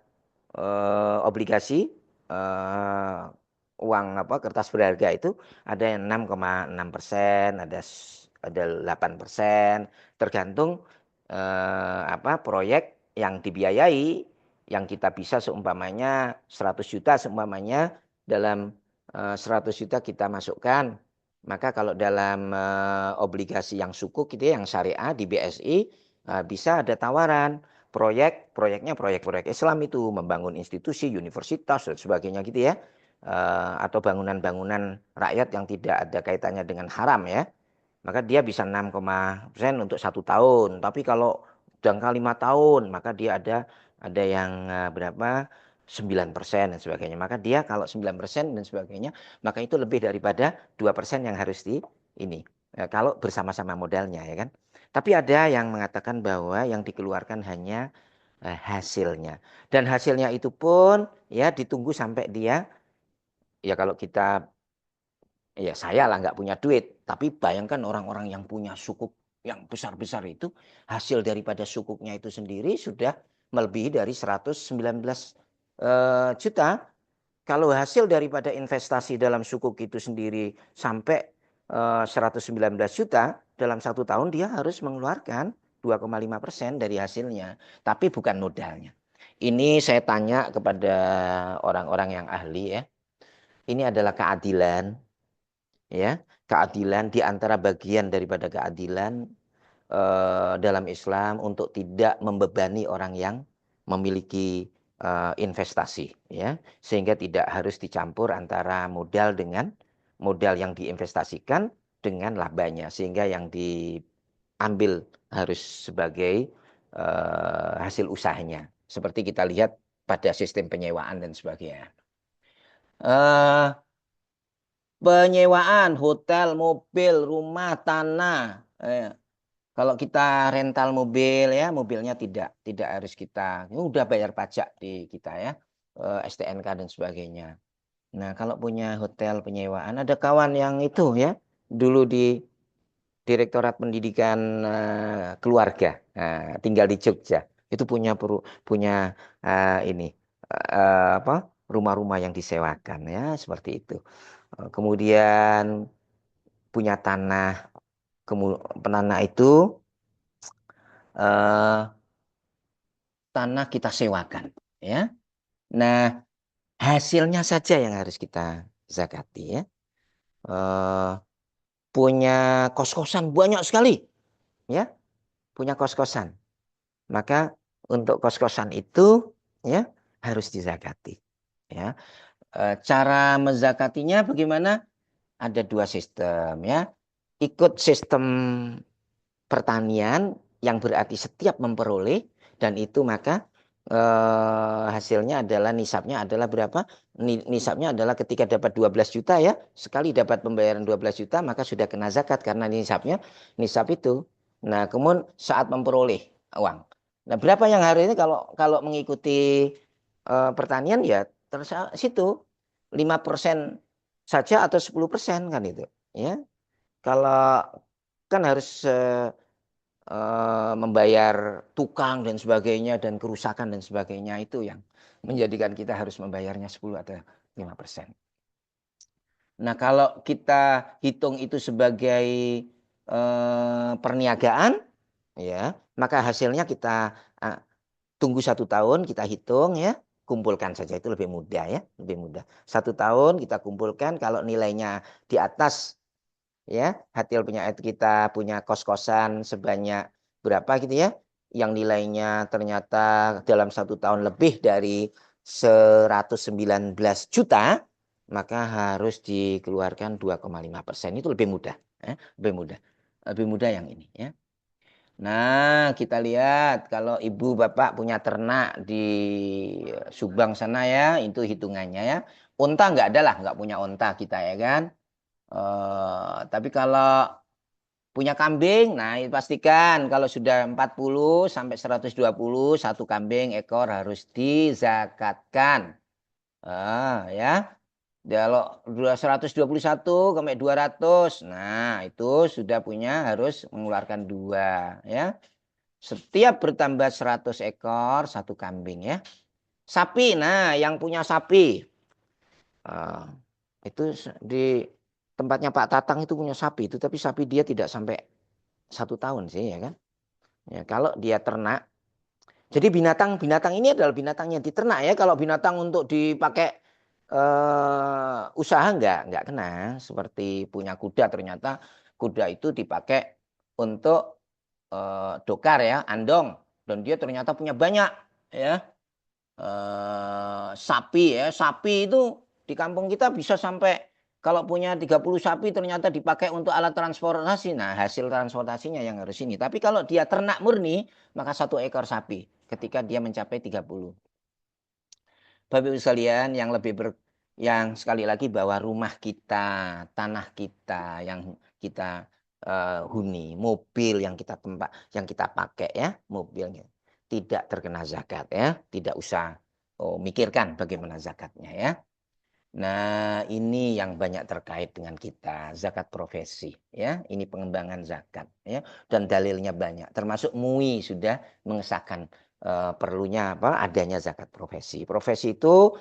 obligasi eh, uang kertas berharga itu ada yang 6,6%, ada 8%, tergantung proyek yang dibiayai yang kita bisa seumpamanya 100 juta seumpamanya dalam 100 juta kita masukkan. Maka kalau dalam obligasi yang sukuk gitu ya, yang syariah di BSI bisa ada tawaran proyeknya proyek-proyek Islam itu membangun institusi, universitas dan sebagainya gitu ya. Atau bangunan-bangunan rakyat yang tidak ada kaitannya dengan haram ya. Maka dia bisa 6,% untuk 1 tahun. Tapi kalau jangka 5 tahun, maka dia ada yang berapa 9% dan sebagainya. Maka dia kalau 9% dan sebagainya, maka itu lebih daripada 2% yang harus ini. Kalau bersama-sama modalnya ya kan. Tapi ada yang mengatakan bahwa yang dikeluarkan hanya hasilnya. Dan hasilnya itu pun ya ditunggu sampai dia ya kalau kita ya saya lah nggak punya duit. Tapi bayangkan orang-orang yang punya sukuk yang besar-besar itu hasil daripada sukuknya itu sendiri sudah melebihi dari 119 juta. Kalau hasil daripada investasi dalam sukuk itu sendiri sampai 119 juta dalam 1 tahun dia harus mengeluarkan 2,5% dari hasilnya. Tapi bukan modalnya. Ini saya tanya kepada orang-orang yang ahli ya. Ini adalah keadilan ya. Keadilan di antara bagian daripada keadilan dalam Islam untuk tidak membebani orang yang memiliki investasi ya sehingga tidak harus dicampur antara modal dengan modal yang diinvestasikan dengan labanya sehingga yang diambil harus sebagai hasil usahanya seperti kita lihat pada sistem penyewaan dan sebagainya. Penyewaan hotel, mobil, rumah, tanah. Kalau kita rental mobil ya, mobilnya tidak harus kita ini udah bayar pajak di kita ya, STNK dan sebagainya. Nah, kalau punya hotel penyewaan ada kawan yang itu ya, dulu di Direktorat Pendidikan Keluarga, tinggal di Jogja. Itu punya ini rumah-rumah yang disewakan ya, seperti itu. Kemudian punya tanah, penanah itu eh, tanah kita sewakan ya. Nah, hasilnya saja yang harus kita zakati ya. Eh, punya kos-kosan banyak sekali ya, punya kos-kosan. Maka untuk kos-kosan itu ya harus dizakati ya. Cara menzakatinya bagaimana? Ada dua sistem ya. Ikut sistem pertanian yang berarti setiap memperoleh dan itu maka hasilnya adalah nisabnya adalah berapa? Nisabnya adalah ketika dapat 12 juta ya, sekali dapat pembayaran 12 juta maka sudah kena zakat karena nisabnya nisab itu. Nah, kemudian saat memperoleh uang. Nah, berapa yang hari ini kalau kalau mengikuti pertanian ya terus situ 5% saja atau 10% kan itu ya. Kalau kan harus membayar tukang dan sebagainya dan kerusakan dan sebagainya itu yang menjadikan kita harus membayarnya 10 atau 5%. Nah, kalau kita hitung itu sebagai perniagaan ya, maka hasilnya kita tunggu 1 tahun kita hitung ya, kumpulkan saja itu lebih mudah ya, lebih mudah. 1 tahun kita kumpulkan kalau nilainya di atas ya, hasil punya kita punya kos-kosan sebanyak berapa gitu ya, yang nilainya ternyata dalam 1 tahun lebih dari 119 juta, maka harus dikeluarkan 2,5%. Itu lebih mudah, ya, lebih mudah yang ini ya. Nah, kita lihat kalau ibu bapak punya ternak di Subang sana ya, itu hitungannya ya. Unta nggak ada lah, nggak punya unta kita ya kan. Tapi kalau punya kambing, nah pastikan kalau sudah 40 sampai 120 satu kambing ekor harus dizakatkan. Ya. Kalau 121 sampai 200, nah itu sudah punya harus mengeluarkan 2 ya. Setiap bertambah 100 ekor satu kambing ya. Sapi, nah yang punya sapi. Itu di tempatnya Pak Tatang itu punya sapi itu, tapi sapi dia tidak sampai 1 tahun sih ya kan. Ya, kalau dia ternak, jadi binatang-binatang ini adalah binatang yang diternak ya. Kalau binatang untuk dipakai usaha nggak kena. Seperti punya kuda ternyata kuda itu dipakai untuk dokar ya, andong, dan dia ternyata punya banyak ya. Sapi ya, sapi itu di kampung kita bisa sampai kalau punya 30 sapi ternyata dipakai untuk alat transportasi. Nah, hasil transportasinya yang harus ini. Tapi kalau dia ternak murni, maka 1 ekor sapi ketika dia mencapai 30. Bapak Ibu sekalian yang sekali lagi bahwa rumah kita, tanah kita yang kita huni, mobil yang kita pakai ya, mobilnya tidak terkena zakat ya, tidak usah mikirkan bagaimana zakatnya ya. Nah, ini yang banyak terkait dengan kita, zakat profesi ya. Ini pengembangan zakat ya, dan dalilnya banyak. Termasuk MUI sudah mengesahkan perlunya adanya zakat profesi. Profesi itu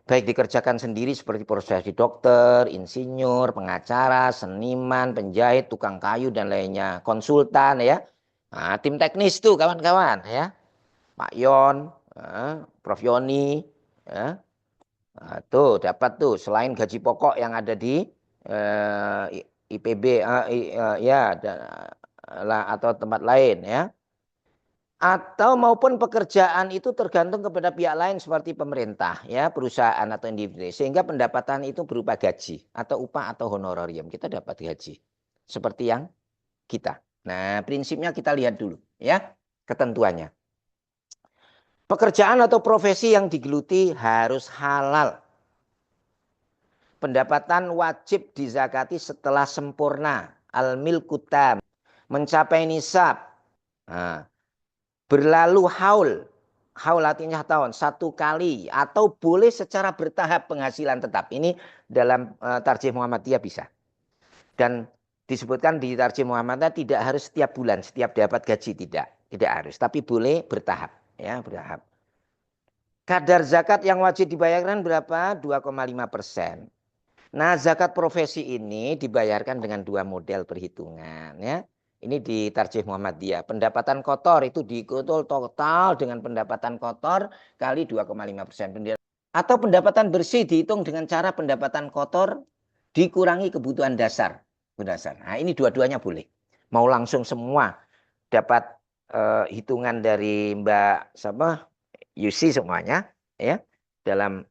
baik dikerjakan sendiri seperti profesi dokter, insinyur, pengacara, seniman, penjahit, tukang kayu dan lainnya, konsultan ya. Nah, tim teknis tuh kawan-kawan ya. Pak Yon, Prof Yoni ya. Nah, tuh dapat tuh selain gaji pokok yang ada di IPB ya atau tempat lain ya. Atau maupun pekerjaan itu tergantung kepada pihak lain seperti pemerintah ya, perusahaan atau individu. Sehingga pendapatan itu berupa gaji atau upah atau honorarium. Kita dapat gaji seperti yang kita. Nah, prinsipnya kita lihat dulu ya ketentuannya. Pekerjaan atau profesi yang digeluti harus halal. Pendapatan wajib dizakati setelah sempurna. Al-milku tam. Mencapai nisab. Nah, berlalu haul. Haul artinya tahun. 1 kali. Atau boleh secara bertahap penghasilan tetap. Ini dalam Tarjih Muhammadiyah bisa. Dan disebutkan di Tarjih Muhammadiyah tidak harus setiap bulan. Setiap dapat gaji. Tidak. Tidak harus. Tapi boleh bertahap. Ya, bertahap. Kadar zakat yang wajib dibayarkan berapa? 2,5%. Nah, zakat profesi ini dibayarkan dengan 2 model perhitungan ya. Ini di Tarjih Muhammadiyah. Pendapatan kotor itu diikuti total dengan pendapatan kotor kali 2,5%. Atau pendapatan bersih dihitung dengan cara pendapatan kotor dikurangi kebutuhan dasar. Nah, ini dua-duanya boleh. Mau langsung semua dapat hitungan dari Mbak Yusi semuanya ya dalam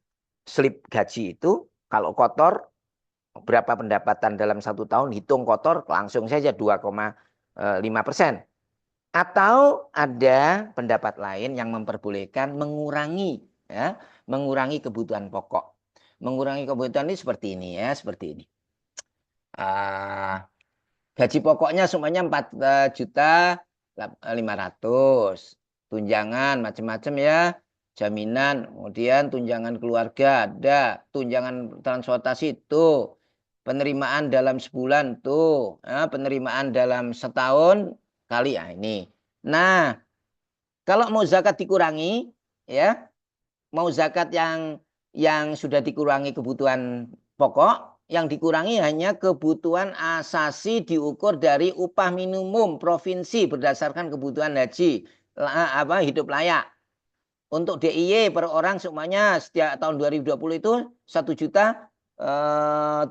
slip gaji itu kalau kotor berapa pendapatan dalam 1 tahun, hitung kotor langsung saja 2,5%. Atau ada pendapat lain yang memperbolehkan mengurangi, ya, mengurangi kebutuhan pokok. Mengurangi kebutuhan ini seperti ini ya, seperti ini. Gaji pokoknya semuanya 4.500.000. Tunjangan macam-macam ya. Jaminan, kemudian tunjangan keluarga ada, tunjangan transportasi itu, penerimaan dalam sebulan tuh, ya, penerimaan dalam setahun kali ya ini. Nah, kalau mau zakat dikurangi, ya, mau zakat yang sudah dikurangi kebutuhan pokok, yang dikurangi hanya kebutuhan asasi diukur dari upah minimum provinsi berdasarkan kebutuhan haji hidup layak. Untuk DIY per orang semuanya setiap tahun 2020 itu 1.700.000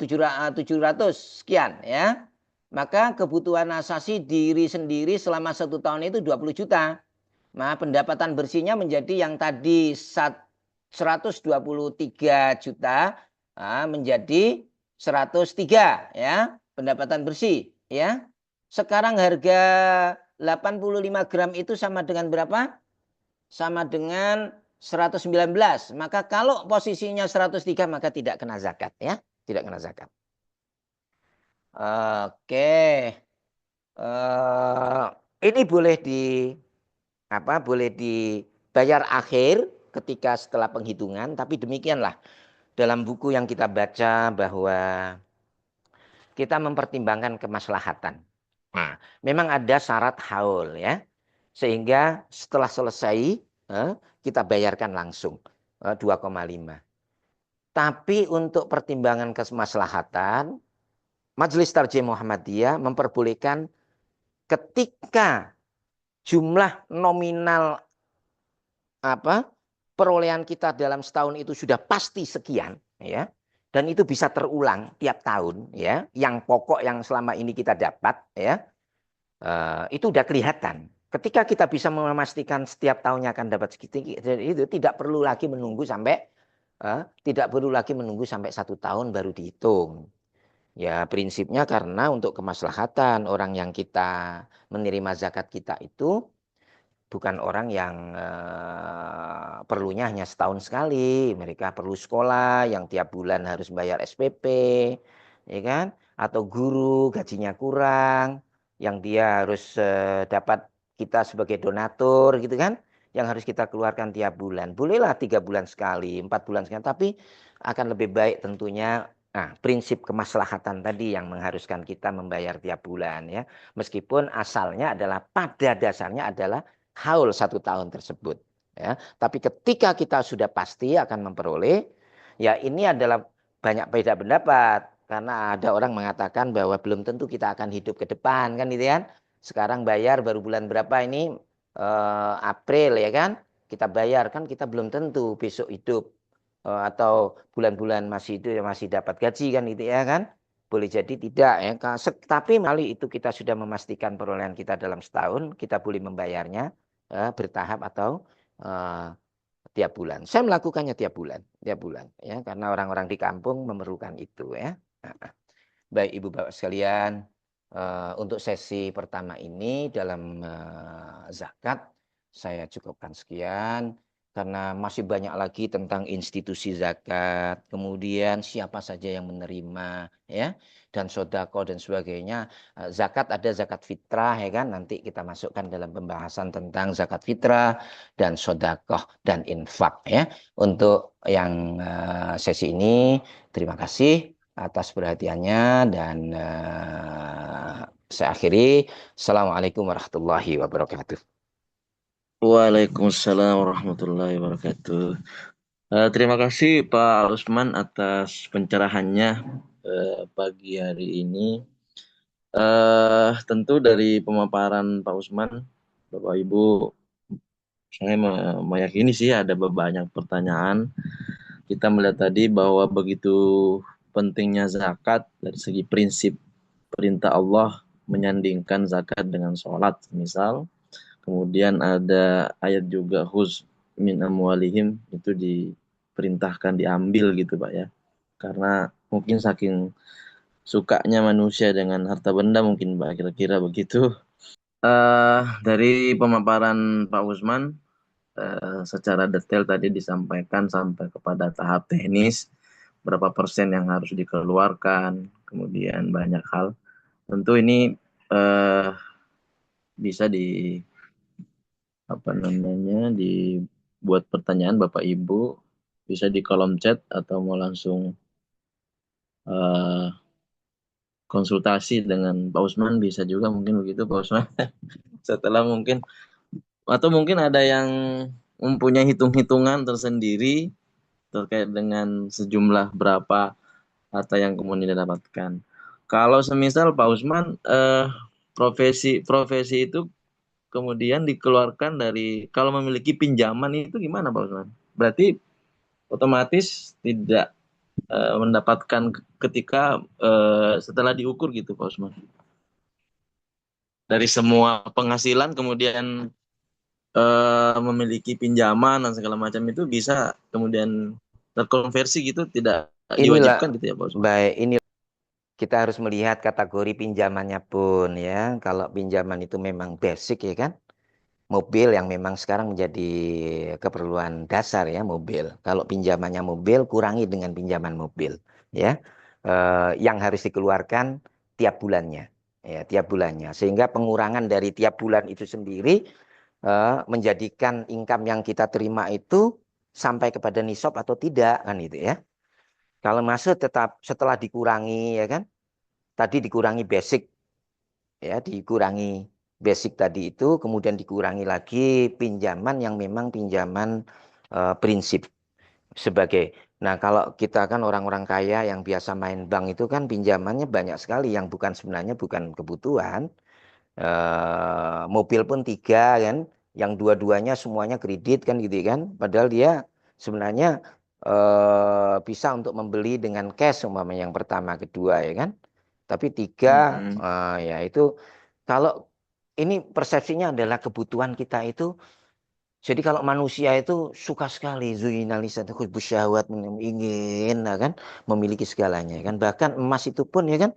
sekian ya. Maka kebutuhan asasi diri sendiri selama 1 tahun itu 20 juta. Nah, pendapatan bersihnya menjadi yang tadi 123 juta menjadi 103 ya, pendapatan bersih ya. Sekarang harga 85 gram itu sama dengan berapa? Sama dengan 119. Maka kalau posisinya 103 maka tidak kena zakat ya, tidak kena zakat. Oke. Ini boleh boleh dibayar akhir ketika setelah penghitungan, tapi demikianlah dalam buku yang kita baca bahwa kita mempertimbangkan kemaslahatan. Nah, memang ada syarat haul ya. Sehingga setelah selesai kita bayarkan langsung 2,5. Tapi untuk pertimbangan kemaslahatan, Majelis Tarjih Muhammadiyah memperbolehkan ketika jumlah nominal perolehan kita dalam setahun itu sudah pasti sekian ya, dan itu bisa terulang tiap tahun ya, yang pokok yang selama ini kita dapat ya, itu udah kelihatan. Ketika kita bisa memastikan setiap tahunnya akan dapat segitu, itu tidak perlu lagi menunggu sampai 1 tahun baru dihitung. Ya prinsipnya karena untuk kemaslahatan orang yang kita menerima zakat kita itu bukan orang yang perlunya hanya setahun sekali. Mereka perlu sekolah yang tiap bulan harus bayar SPP, ya kan? Atau guru gajinya kurang, yang dia harus dapat kita sebagai donatur, gitu kan? Yang harus kita keluarkan tiap bulan. Bolehlah 3 bulan sekali, 4 bulan sekali, tapi akan lebih baik tentunya. Nah, prinsip kemaslahatan tadi yang mengharuskan kita membayar tiap bulan ya. Meskipun asalnya adalah pada dasarnya adalah haul 1 tahun tersebut ya. Tapi ketika kita sudah pasti akan memperoleh, ya ini adalah banyak beda pendapat karena ada orang mengatakan bahwa belum tentu kita akan hidup ke depan kan gitu kan. Sekarang bayar baru bulan berapa ini, April ya kan, kita bayar kan, kita belum tentu besok hidup atau bulan-bulan masih itu masih dapat gaji kan gitu ya kan. Boleh jadi tidak ya. Tapi melalui itu kita sudah memastikan perolehan kita dalam setahun, kita boleh membayarnya bertahap atau tiap bulan. Saya melakukannya tiap bulan ya, karena orang-orang di kampung memerlukan itu ya. Baik Ibu Bapak sekalian, untuk sesi pertama ini dalam zakat saya cukupkan sekian. Karena masih banyak lagi tentang institusi zakat, kemudian siapa saja yang menerima, ya, dan sodako dan sebagainya. Zakat ada zakat fitrah, ya kan? Nanti kita masukkan dalam pembahasan tentang zakat fitrah dan sodakoh dan infak, ya. Untuk yang sesi ini, terima kasih atas perhatiannya dan saya akhiri. Assalamualaikum warahmatullahi wabarakatuh. Waalaikumsalam warahmatullahi wabarakatuh. Terima kasih Pak Usman atas pencerahannya pagi hari ini. Tentu dari pemaparan Pak Usman, Bapak Ibu, saya meyakini sih ada banyak pertanyaan. Kita melihat tadi bahwa begitu pentingnya zakat dari segi prinsip perintah Allah menyandingkan zakat dengan sholat, misal. Kemudian ada ayat juga khuz min amwalihim, itu diperintahkan diambil gitu Pak ya. Karena mungkin saking sukanya manusia dengan harta benda mungkin Pak, kira-kira begitu. Dari pemaparan Pak Usman secara detail tadi disampaikan sampai kepada tahap teknis, berapa persen yang harus dikeluarkan, kemudian banyak hal. Tentu ini eh, bisa apa namanya dibuat pertanyaan Bapak Ibu, bisa di kolom chat atau mau langsung eh, konsultasi dengan Pak Usman bisa juga mungkin begitu Pak Usman. Setelah mungkin atau mungkin ada yang mempunyai hitung-hitungan tersendiri terkait dengan sejumlah berapa harta yang kemudian didapatkan. Kalau semisal Pak Usman profesi itu kemudian dikeluarkan dari kalau memiliki pinjaman itu gimana Pak Usman? Berarti otomatis tidak mendapatkan ketika setelah diukur gitu Pak Usman. Dari semua penghasilan kemudian memiliki pinjaman dan segala macam itu bisa kemudian terkonversi gitu tidak Inilah diwajibkan gitu ya Pak Usman. baik, ini kita harus melihat kategori pinjamannya pun ya. Kalau pinjaman itu memang basic ya kan, mobil yang memang sekarang menjadi keperluan dasar ya, mobil. Kalau pinjamannya mobil, kurangi dengan pinjaman mobil ya. Yang harus dikeluarkan tiap bulannya ya, tiap bulannya. Sehingga pengurangan dari tiap bulan itu sendiri menjadikan income yang kita terima itu sampai kepada nisab atau tidak kan itu ya. Kalau masuk tetap setelah dikurangi ya kan, tadi dikurangi basic ya, dikurangi basic tadi itu, kemudian dikurangi lagi pinjaman yang memang pinjaman prinsip sebagai. Nah, kalau kita kan orang-orang kaya yang biasa main bank itu kan pinjamannya banyak sekali yang bukan sebenarnya bukan kebutuhan. Mobil pun tiga kan, yang dua-duanya semuanya kredit kan gitu kan. Padahal dia sebenarnya bisa untuk membeli dengan cash umpamanya yang pertama, kedua ya kan. Tapi tiga Mm-mm. ya itu kalau ini persepsinya adalah kebutuhan kita itu. Jadi kalau manusia itu suka sekali zuinalisatu syahwat ingin ya kan memiliki segalanya kan. Bahkan emas itu pun ya kan.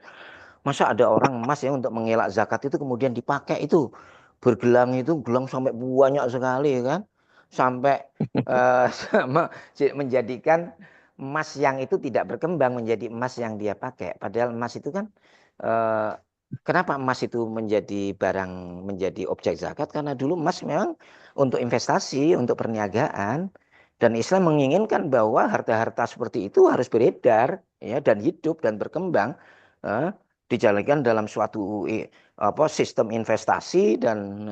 Masa ada orang emas ya untuk mengelak zakat itu kemudian dipakai itu bergelang itu gelang sampai banyak sekali ya kan. Sampai sama menjadikan emas yang itu tidak berkembang menjadi emas yang dia pakai. Padahal emas itu kan eh, kenapa emas itu menjadi barang menjadi objek zakat? Karena dulu emas memang untuk investasi, untuk perniagaan. Dan Islam menginginkan bahwa harta-harta seperti itu harus beredar ya dan hidup dan berkembang. Eh, Dijalankan dalam suatu sistem investasi dan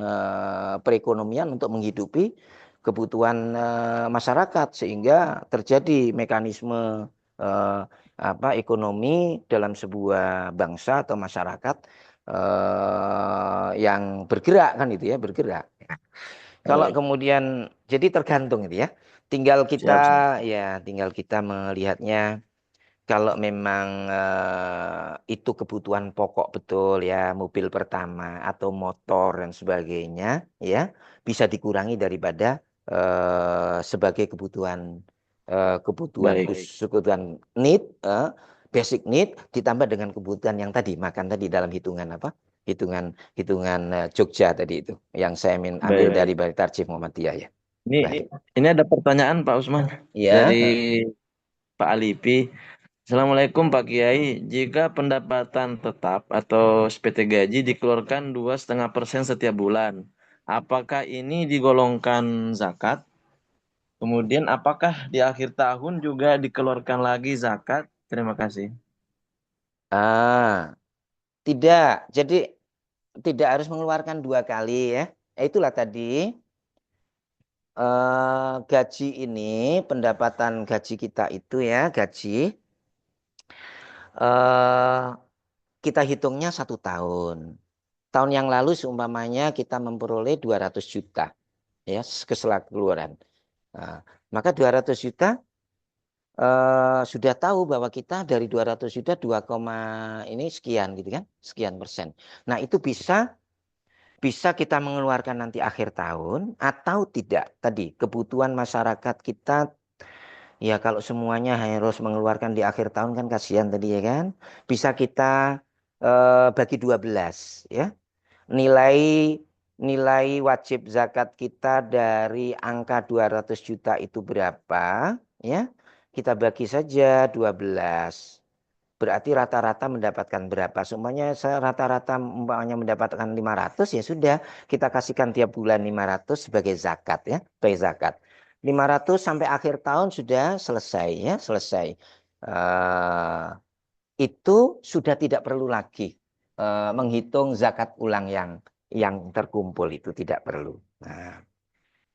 perekonomian untuk menghidupi kebutuhan masyarakat sehingga terjadi mekanisme eh, ekonomi dalam sebuah bangsa atau masyarakat yang bergerak kan itu ya bergerak. Kalau Baik, kemudian jadi tergantung itu ya. Tinggal siap, siap. tinggal kita melihatnya kalau memang itu kebutuhan pokok betul ya, mobil pertama atau motor dan sebagainya, ya bisa dikurangi daripada sebagai kebutuhan Baik, kebutuhan need, basic need ditambah dengan kebutuhan yang tadi makan tadi dalam hitungan apa? Hitungan hitungan Jogja tadi itu, yang saya ambil baik. dari Baritar Chief Muhammadiyah ya. Ini Baik. ini ada pertanyaan Pak Usman dari Ya. Pak Alipi. Assalamualaikum Pak Kiai. Jika pendapatan tetap atau SPT gaji dikeluarkan 2,5% setiap bulan, apakah ini digolongkan zakat? Kemudian apakah di akhir tahun juga dikeluarkan lagi zakat? Terima kasih. Tidak. Jadi tidak harus mengeluarkan dua kali ya. Itulah tadi gaji ini, pendapatan gaji kita itu ya, gaji eh, kita hitungnya 1 tahun. Tahun yang lalu seumpamanya kita memperoleh 200 juta ya keseluruhan. Nah, maka 200 juta sudah tahu bahwa kita dari 200 juta 2, ini sekian gitu kan, sekian persen. Nah, itu bisa kita mengeluarkan nanti akhir tahun atau tidak. Tadi kebutuhan masyarakat kita Ya kalau semuanya harus mengeluarkan di akhir tahun kan kasihan tadi ya kan. Bisa kita bagi 12 ya. Nilai nilai wajib zakat kita dari angka 200 juta itu berapa ya? Kita bagi saja 12. Berarti rata-rata mendapatkan berapa? Semuanya rata-rata umpamanya mendapatkan 500 ya sudah kita kasihkan tiap bulan 500 sebagai zakat ya, sebagai zakat. 500 sampai akhir tahun sudah selesai ya, selesai. Eh, itu sudah tidak perlu lagi menghitung zakat ulang yang terkumpul itu tidak perlu. Nah,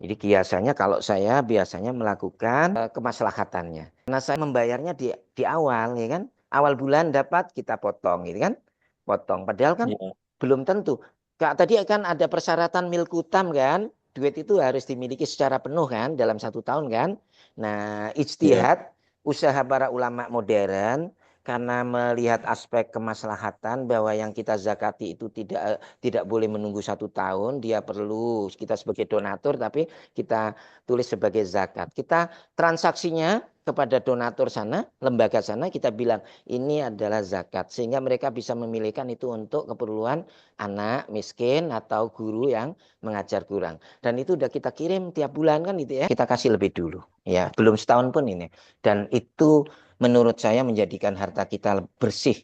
jadi biasanya kalau saya biasanya melakukan kemaslahatannya. Karena saya membayarnya di awal ya kan. Awal bulan dapat kita potong gitu kan. Potong. Padahal kan Iya, belum tentu. Kak, tadi kan ada persyaratan milkutam kan. Duit itu harus dimiliki secara penuh kan dalam 1 tahun kan. Nah, iya. ijtihad usaha para ulama modern karena melihat aspek kemaslahatan bahwa yang kita zakati itu tidak boleh menunggu 1 tahun, dia perlu kita sebagai donatur tapi kita tulis sebagai zakat. Kita transaksinya kepada donatur sana, lembaga sana, kita bilang ini adalah zakat. Sehingga mereka bisa memilihkan itu untuk keperluan anak miskin atau guru yang mengajar kurang. Dan itu udah kita kirim tiap bulan kan gitu ya. Kita kasih lebih dulu. Ya, belum setahun pun ini. Dan itu menurut saya menjadikan harta kita bersih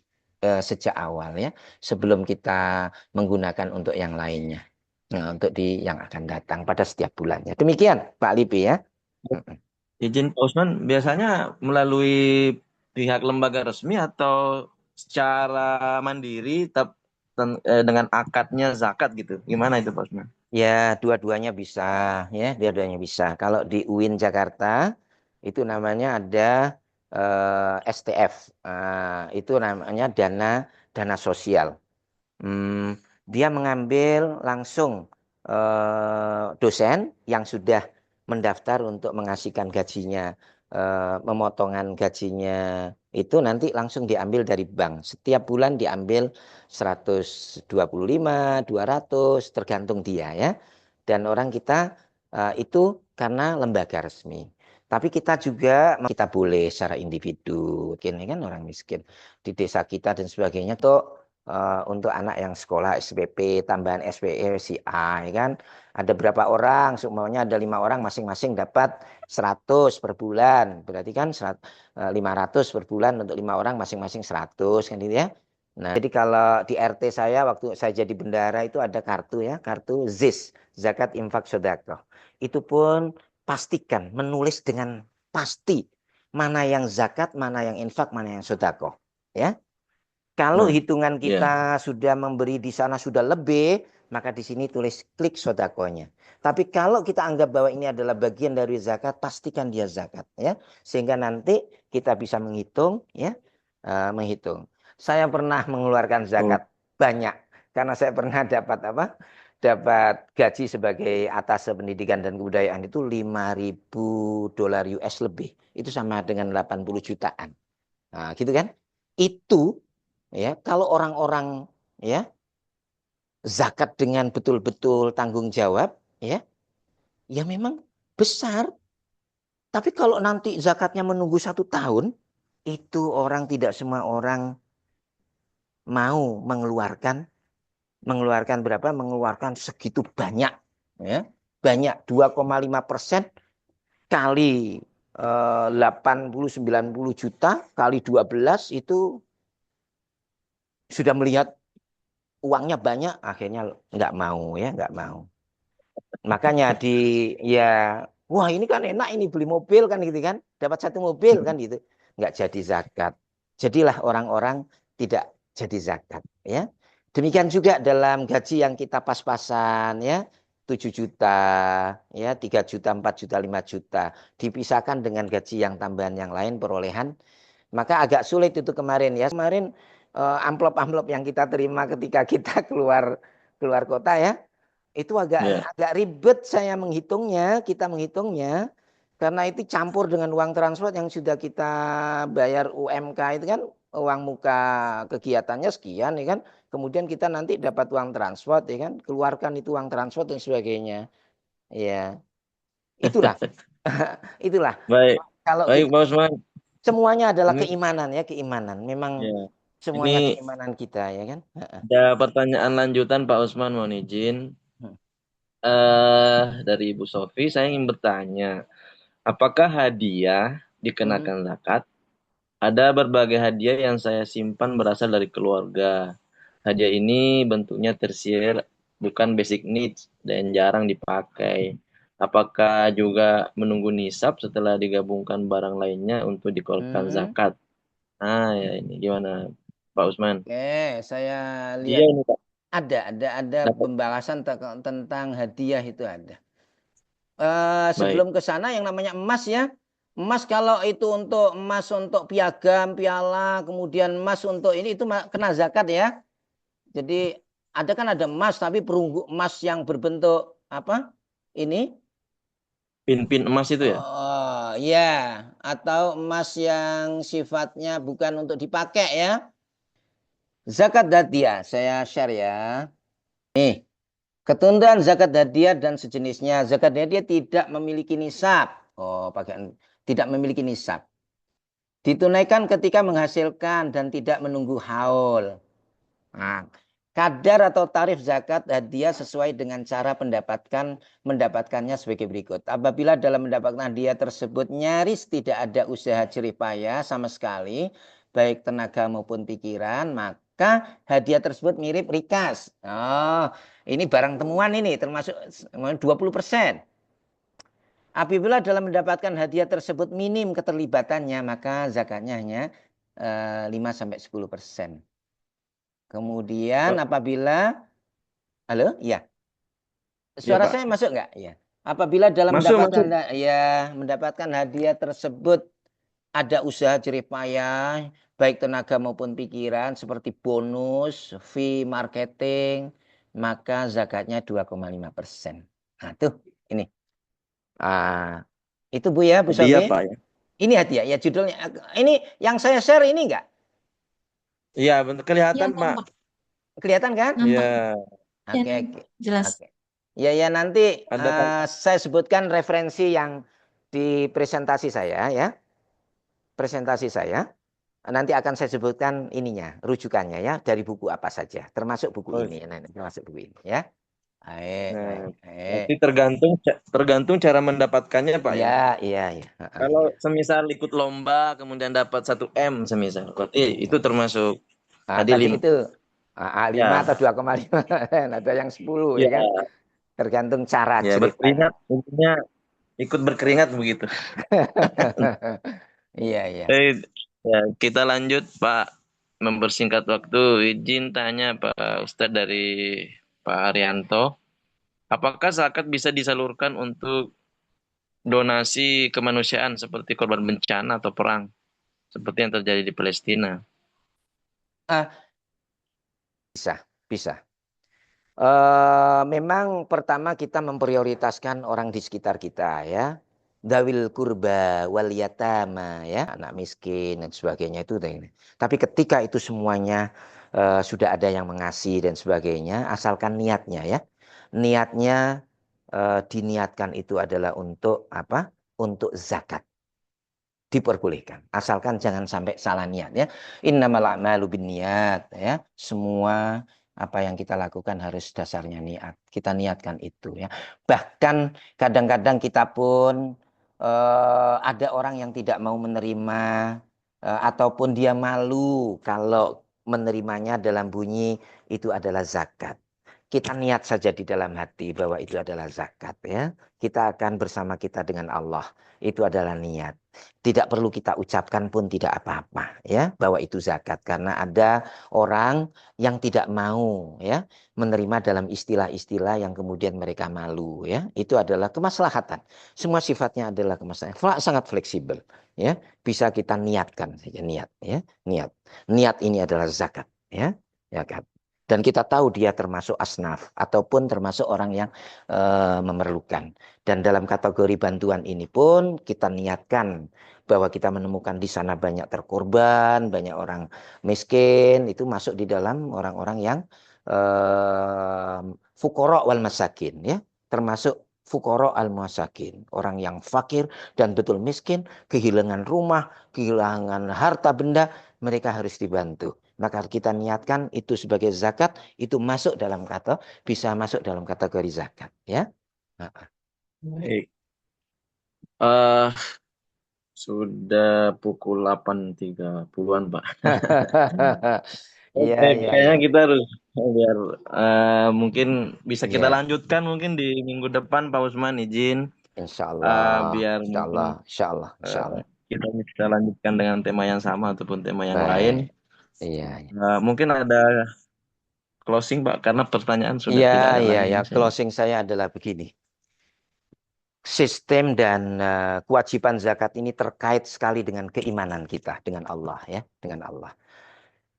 sejak awal ya. Sebelum kita menggunakan untuk yang lainnya. Nah, untuk di yang akan datang pada setiap bulannya. Demikian, Pak Lipi ya. Mm-mm. Izin Pak Usman biasanya melalui pihak lembaga resmi atau secara mandiri dengan akadnya zakat gitu. Gimana itu Pak Usman? Ya, dua-duanya bisa ya, dua-duanya bisa. Kalau di UIN Jakarta itu namanya ada STF. Itu namanya dana sosial. Hmm, dia mengambil langsung dosen yang sudah mendaftar untuk mengasihkan gajinya, pemotongan gajinya itu nanti langsung diambil dari bank. Setiap bulan diambil 125, 200 tergantung dia ya. Dan orang kita itu karena lembaga resmi. Tapi kita juga kita boleh secara individu, ini kan orang miskin di desa kita dan sebagainya tuh untuk anak yang sekolah SPP tambahan SPE si A ya kan ada berapa orang semuanya ada 5 orang masing-masing dapat 100 per bulan berarti kan 500 per bulan untuk 5 orang masing-masing 100 kan gitu ya. Nah jadi kalau di RT saya waktu saya jadi bendara itu ada kartu ya kartu ZIS zakat infak sedekah itu pun pastikan menulis dengan pasti mana yang zakat mana yang infak mana yang sedekah ya. Kalau Nah, hitungan iya. kita sudah memberi di sana sudah lebih, maka di sini tulis klik sodakonya. Tapi kalau kita anggap bahwa ini adalah bagian dari zakat, pastikan dia zakat, ya, sehingga nanti kita bisa menghitung, ya, menghitung. Saya pernah mengeluarkan Oh, zakat banyak karena saya pernah dapat apa? Dapat gaji sebagai atas pendidikan dan kebudayaan itu 5.000 dolar US lebih. Itu sama dengan 80 jutaan. Nah, gitu kan? Itu ya kalau orang-orang ya zakat dengan betul-betul tanggung jawab ya ya memang besar tapi kalau nanti zakatnya menunggu 1 tahun itu orang tidak semua orang mau mengeluarkan berapa mengeluarkan segitu banyak ya banyak 2,5% kali 80 90 juta kali 12 itu sudah melihat uangnya banyak akhirnya nggak mau ya nggak mau. Makanya ya wah ini kan enak ini beli mobil kan gitu kan. Dapat 1 mobil kan gitu. Nggak jadi zakat. Jadilah orang-orang tidak jadi zakat ya. Demikian juga dalam gaji yang kita pas-pasan ya. 7 juta ya 3 juta 4 juta 5 juta dipisahkan dengan gaji yang tambahan yang lain perolehan maka agak sulit itu kemarin ya kemarin amplop-amplop yang kita terima ketika kita keluar keluar kota ya itu agak iya. agak ribet saya menghitungnya, kita menghitungnya karena itu campur dengan uang transport yang sudah kita bayar UMK itu kan uang muka kegiatannya sekian ya kan. Kemudian kita nanti dapat uang transport ya kan, keluarkan itu uang transport dan sebagainya. Ya, itulah. Itulah Baik. Kalau Baik, kita Pak Usman. semuanya adalah Ini keimanan ya, keimanan. Memang ya, ini semuanya keimanan kita ya kan. Heeh. ada pertanyaan lanjutan Pak Usman, mohon izin. Hmm. Dari Ibu Sofi, saya ingin bertanya, apakah hadiah Hmm. dikenakan zakat? Ada berbagai hadiah yang saya simpan berasal dari keluarga. Hadiah ini bentuknya tersier, bukan basic needs dan jarang dipakai. Apakah juga menunggu nisab setelah digabungkan barang lainnya untuk dikeluarkan Hmm. zakat? Ah, ya ini gimana, Pak Usman? Oke, saya Dia lihat ini Pak, ada dapat pembahasan tentang hadiah itu ada. baik. Sebelum ke sana yang namanya emas ya. Emas kalau itu untuk emas untuk piagam, piala, kemudian emas untuk ini itu kena zakat ya. Jadi ada emas tapi perunggu emas yang berbentuk apa? Ini Pin-pin emas itu ya? oh ya, atau emas yang sifatnya bukan untuk dipakai ya. Zakat hadiah saya share ya. Nih, ketundaan zakat hadiah dan sejenisnya. Zakat hadiah tidak memiliki nisab. Oh, pakai tidak memiliki nisab. Ditunaikan ketika menghasilkan dan tidak menunggu haul. Nah, kadar atau tarif zakat hadiah sesuai dengan cara mendapatkannya sebagai berikut. Apabila dalam mendapatkan hadiah tersebut nyaris tidak ada usaha jerih payah sama sekali, baik tenaga maupun pikiran, maka hadiah tersebut mirip rikas. Oh, ini barang temuan ini termasuk 20%. Apabila dalam mendapatkan hadiah tersebut minim keterlibatannya, maka zakatnya hanya 5-10%. Kemudian Pak, apabila, halo, ya, iya suara Pak. saya masuk nggak? Ya. Apabila dalam Masuk, mendapatkan masuk. ya mendapatkan hadiah tersebut ada usaha jerih payah, baik tenaga maupun pikiran seperti bonus, fee marketing, maka zakatnya 2,5%. Nah, tuh ini. Ah, itu Bu ya, Bu Hadiah Sofi. Pak ya. Ini hadiah ya judulnya. Ini yang saya share ini enggak? Iya, bentuk Iya, kelihatan Pak. nampak, Kelihatan kan? Iya, nampak. Ya, Oke, oke. jelas. Oke. Ya, ya nanti ada kan. saya sebutkan referensi yang di presentasi saya ya. Presentasi saya. Nanti akan saya sebutkan ininya, rujukannya ya, dari buku apa saja. Termasuk buku Oh, ini. Nah, termasuk buku ini ya. Baik, nah, baik, baik. nanti tergantung tergantung cara mendapatkannya Pak Iya, ya. iya, iya. Heeh, Kalau iya. semisal ikut lomba kemudian dapat 1 M semisal, berarti itu termasuk Nah, tadi tadi lima. itu 5 Ya, atau 2,5. Ada yang 10 ya kan. ya, Tergantung cara ya jerih payah. berkeringat, intinya ikut berkeringat begitu. Iya, iya. Eh, ya, kita lanjut Pak, mempersingkat waktu. Izin tanya Pak Ustadz dari Pak Haryanto, apakah zakat bisa disalurkan untuk donasi kemanusiaan seperti korban bencana atau perang, seperti yang terjadi di Palestina? Ah, bisa, bisa. Memang pertama kita memprioritaskan orang di sekitar kita ya. Dawil kurba wal yatama ya, anak miskin dan sebagainya itu. Tapi ketika itu semuanya sudah ada yang mengasihi dan sebagainya, asalkan niatnya ya. Niatnya diniatkan itu adalah untuk apa? Untuk zakat. Diperbolehkan. Asalkan jangan sampai salah niat ya. Innamal a'malu binniyat ya. Semua apa yang kita lakukan harus dasarnya niat. Kita niatkan itu ya. Bahkan kadang-kadang kita pun ada orang yang tidak mau menerima ataupun dia malu kalau menerimanya dalam bunyi itu adalah zakat. Kita niat saja di dalam hati bahwa itu adalah zakat ya. Kita akan bersama kita dengan Allah. Itu adalah niat. Tidak perlu kita ucapkan pun tidak apa-apa ya bahwa itu zakat karena ada orang yang tidak mau ya menerima dalam istilah-istilah yang kemudian mereka malu ya. Itu adalah kemaslahatan. Semua sifatnya adalah kemaslahatan. Sangat fleksibel ya. Bisa kita niatkan saja niat ya. Niat. Niat ini adalah zakat ya. Zakat. Dan kita tahu dia termasuk asnaf ataupun termasuk orang yang memerlukan. Dan dalam kategori bantuan ini pun kita niatkan bahwa kita menemukan di sana banyak terkorban, banyak orang miskin, itu masuk di dalam orang-orang yang fuqara wal masakin ya, termasuk fuqara al-masakin, orang yang fakir dan betul miskin, kehilangan rumah, kehilangan harta benda, mereka harus dibantu. Maka kita niatkan itu sebagai zakat, itu masuk dalam kata, bisa masuk dalam kategori zakat, ya. Baik. Eh sudah pukul 8.30-an, Pak. Iya, Oke, iya, kayaknya iya. kita harus biar mungkin bisa kita Iya, lanjutkan mungkin di minggu depan, Pak Usman izin insya Allah, biar insya mungkin Allah, insya Allah, insya eh, Allah. kita bisa lanjutkan dengan tema yang sama ataupun tema yang lain. Baik, iya, iya. Mungkin ada closing, Pak, karena pertanyaan sudah Iya, tidak ada iya, lagi ya. ini. Closing saya adalah begini. Sistem dan kewajiban zakat ini terkait sekali dengan keimanan kita dengan Allah, ya, dengan Allah.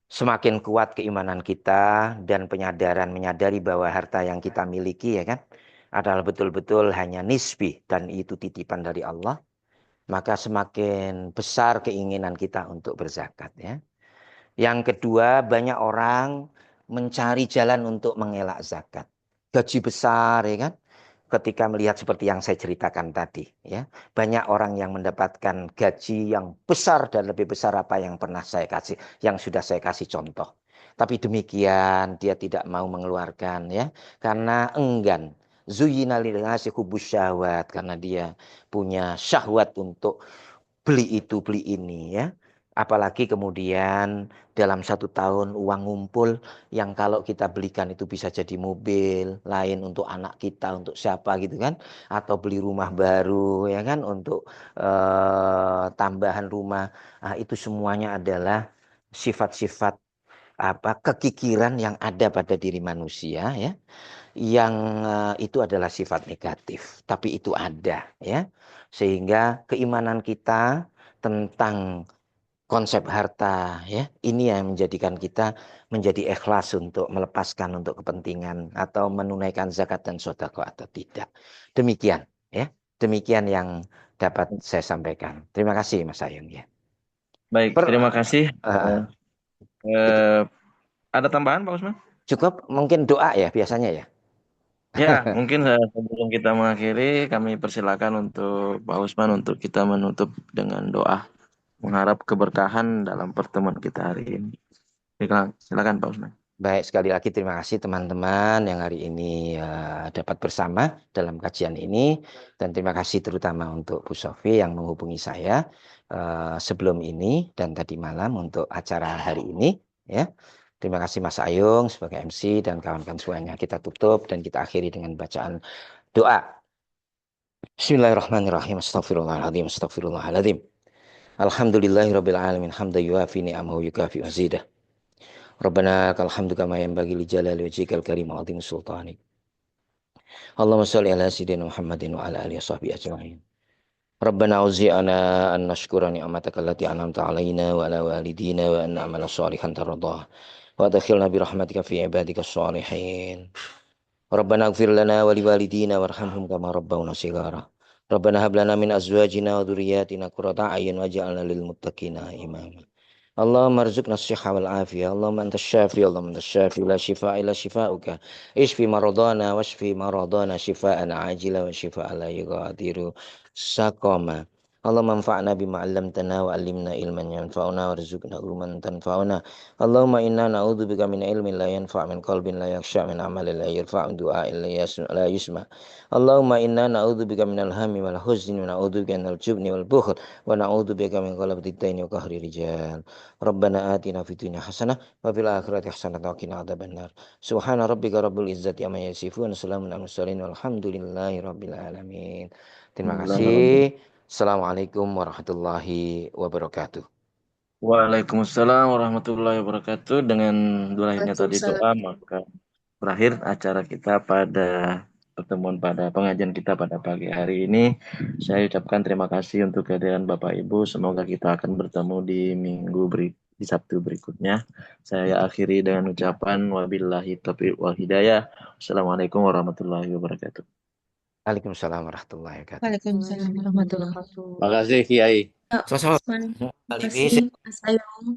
Semakin kuat keimanan kita dan menyadari bahwa harta yang kita miliki, ya kan, adalah betul-betul hanya nisbi dan itu titipan dari Allah, maka semakin besar keinginan kita untuk berzakat, ya. Yang kedua, banyak orang mencari jalan untuk mengelak zakat. Gaji besar, ya kan? Ketika melihat seperti yang saya ceritakan tadi, ya. Banyak orang yang mendapatkan gaji yang besar dan lebih besar apa yang pernah saya kasih, yang sudah saya kasih contoh. Tapi demikian dia tidak mau mengeluarkan, ya, karena enggan. Zuyyina lin-nasi hubbus syahwat, karena dia punya syahwat untuk beli itu, beli ini, ya. Apalagi kemudian dalam 1 tahun uang ngumpul yang kalau kita belikan itu bisa jadi mobil lain untuk anak kita, untuk siapa gitu kan. Atau beli rumah baru, ya kan, untuk tambahan rumah. Nah, itu semuanya adalah sifat-sifat kekikiran yang ada pada diri manusia, ya, yang itu adalah sifat negatif, tapi itu ada, ya. Sehingga keimanan kita tentang konsep harta, ya, ini yang menjadikan kita menjadi ikhlas untuk melepaskan untuk kepentingan atau menunaikan zakat dan sedekah atau tidak. Demikian, ya. Demikian yang dapat saya sampaikan. Terima kasih Mas Ayung, ya. Baik, Per, terima kasih. uh, itu Eh, ada tambahan, Pak Usman? cukup mungkin doa ya biasanya, ya. Ya, mungkin sebelum kita mengakhiri, kami persilakan untuk Pak Usman untuk kita menutup dengan doa, mengharap keberkahan dalam pertemuan kita hari ini. Silakan, silakan Pak Usman. Baik, sekali lagi terima kasih teman-teman yang hari ini dapat bersama dalam kajian ini. Dan terima kasih terutama untuk Bu Sofi yang menghubungi saya sebelum ini dan tadi malam untuk acara hari ini, ya. Terima kasih Mas Ayung sebagai MC dan kawan-kawan semuanya. Kita tutup dan kita akhiri dengan bacaan doa. Bismillahirrahmanirrahim. Astagfirullahaladzim. Astagfirullahaladzim. Alhamdulillahirrabbilalamin. Hamda yuafi ni'amahu yukafi mazidah. Rabbana lakal hamdu kama yanbaghi li jalali wajhikal karim wa 'azimi sultanik. Allahumma shalli ala sayyidina Muhammadin wa ala alihi washabbihi ajma'in. Rabbana auzi'na an nashkura ni'mataka allati an'amta 'alaina wa ala walidina wa an na'mala shalihan tardah. Wa adkhilna bi rahmatika fi ibadika shalihin. Rabbana ighfir lana wa liwalidina warhamhum kama rabbawna shighara. Rabbana hab lana min azwajina wa dhurriyyatina qurrata a'yun waj'alna lil muttaqina imama. اللهم ارزقنا الصحة والعافية اللهم أنت الشافي اللهم أنت الشافي لا شفاء إلا شفاؤك اشفي مرضانا واشفي مرضانا شفاء عاجلا وشفاء لا يغادر سقما اللهم انفعنا بما علمتنا وعلمنا علما ينفعنا وارزقنا علما تنفعنا اللهم إنا نعوذ بك من علم لا ينفع من قلب لا يخشع من عمل لا يرفع من دعاء لا يسمع اللهم إنا نعوذ بك من الهم والحزن ونعوذ بك من الجبن والبخل ونعوذ بك من غلبة الدين وقهر الرجال ربنا آتنا في الدنيا حسنة وفي الآخرة حسنة وقنا عذاب النار سبحان ربك رب العزة عما يصفون وسلام على المرسلين والحمد لله رب العالمين. Terima kasih. Assalamualaikum warahmatullahi wabarakatuh. Waalaikumsalam warahmatullahi wabarakatuh. Dengan berakhirnya tadi doa, maka berakhir acara kita pada pertemuan pada pengajian kita pada pagi hari ini. Saya ucapkan terima kasih untuk kehadiran Bapak Ibu. Semoga kita akan bertemu di Sabtu berikutnya. Saya akhiri dengan ucapan wabillahi taufiq wal hidayah. Assalamualaikum warahmatullahi wabarakatuh. Waalaikumsalam warahmatullahi wabarakatuh. Waalaikumsalam warahmatullahi wabarakatuh. Makasih Kiai. Pak Sama-sama. Usman, terima kasih Mas Ayu.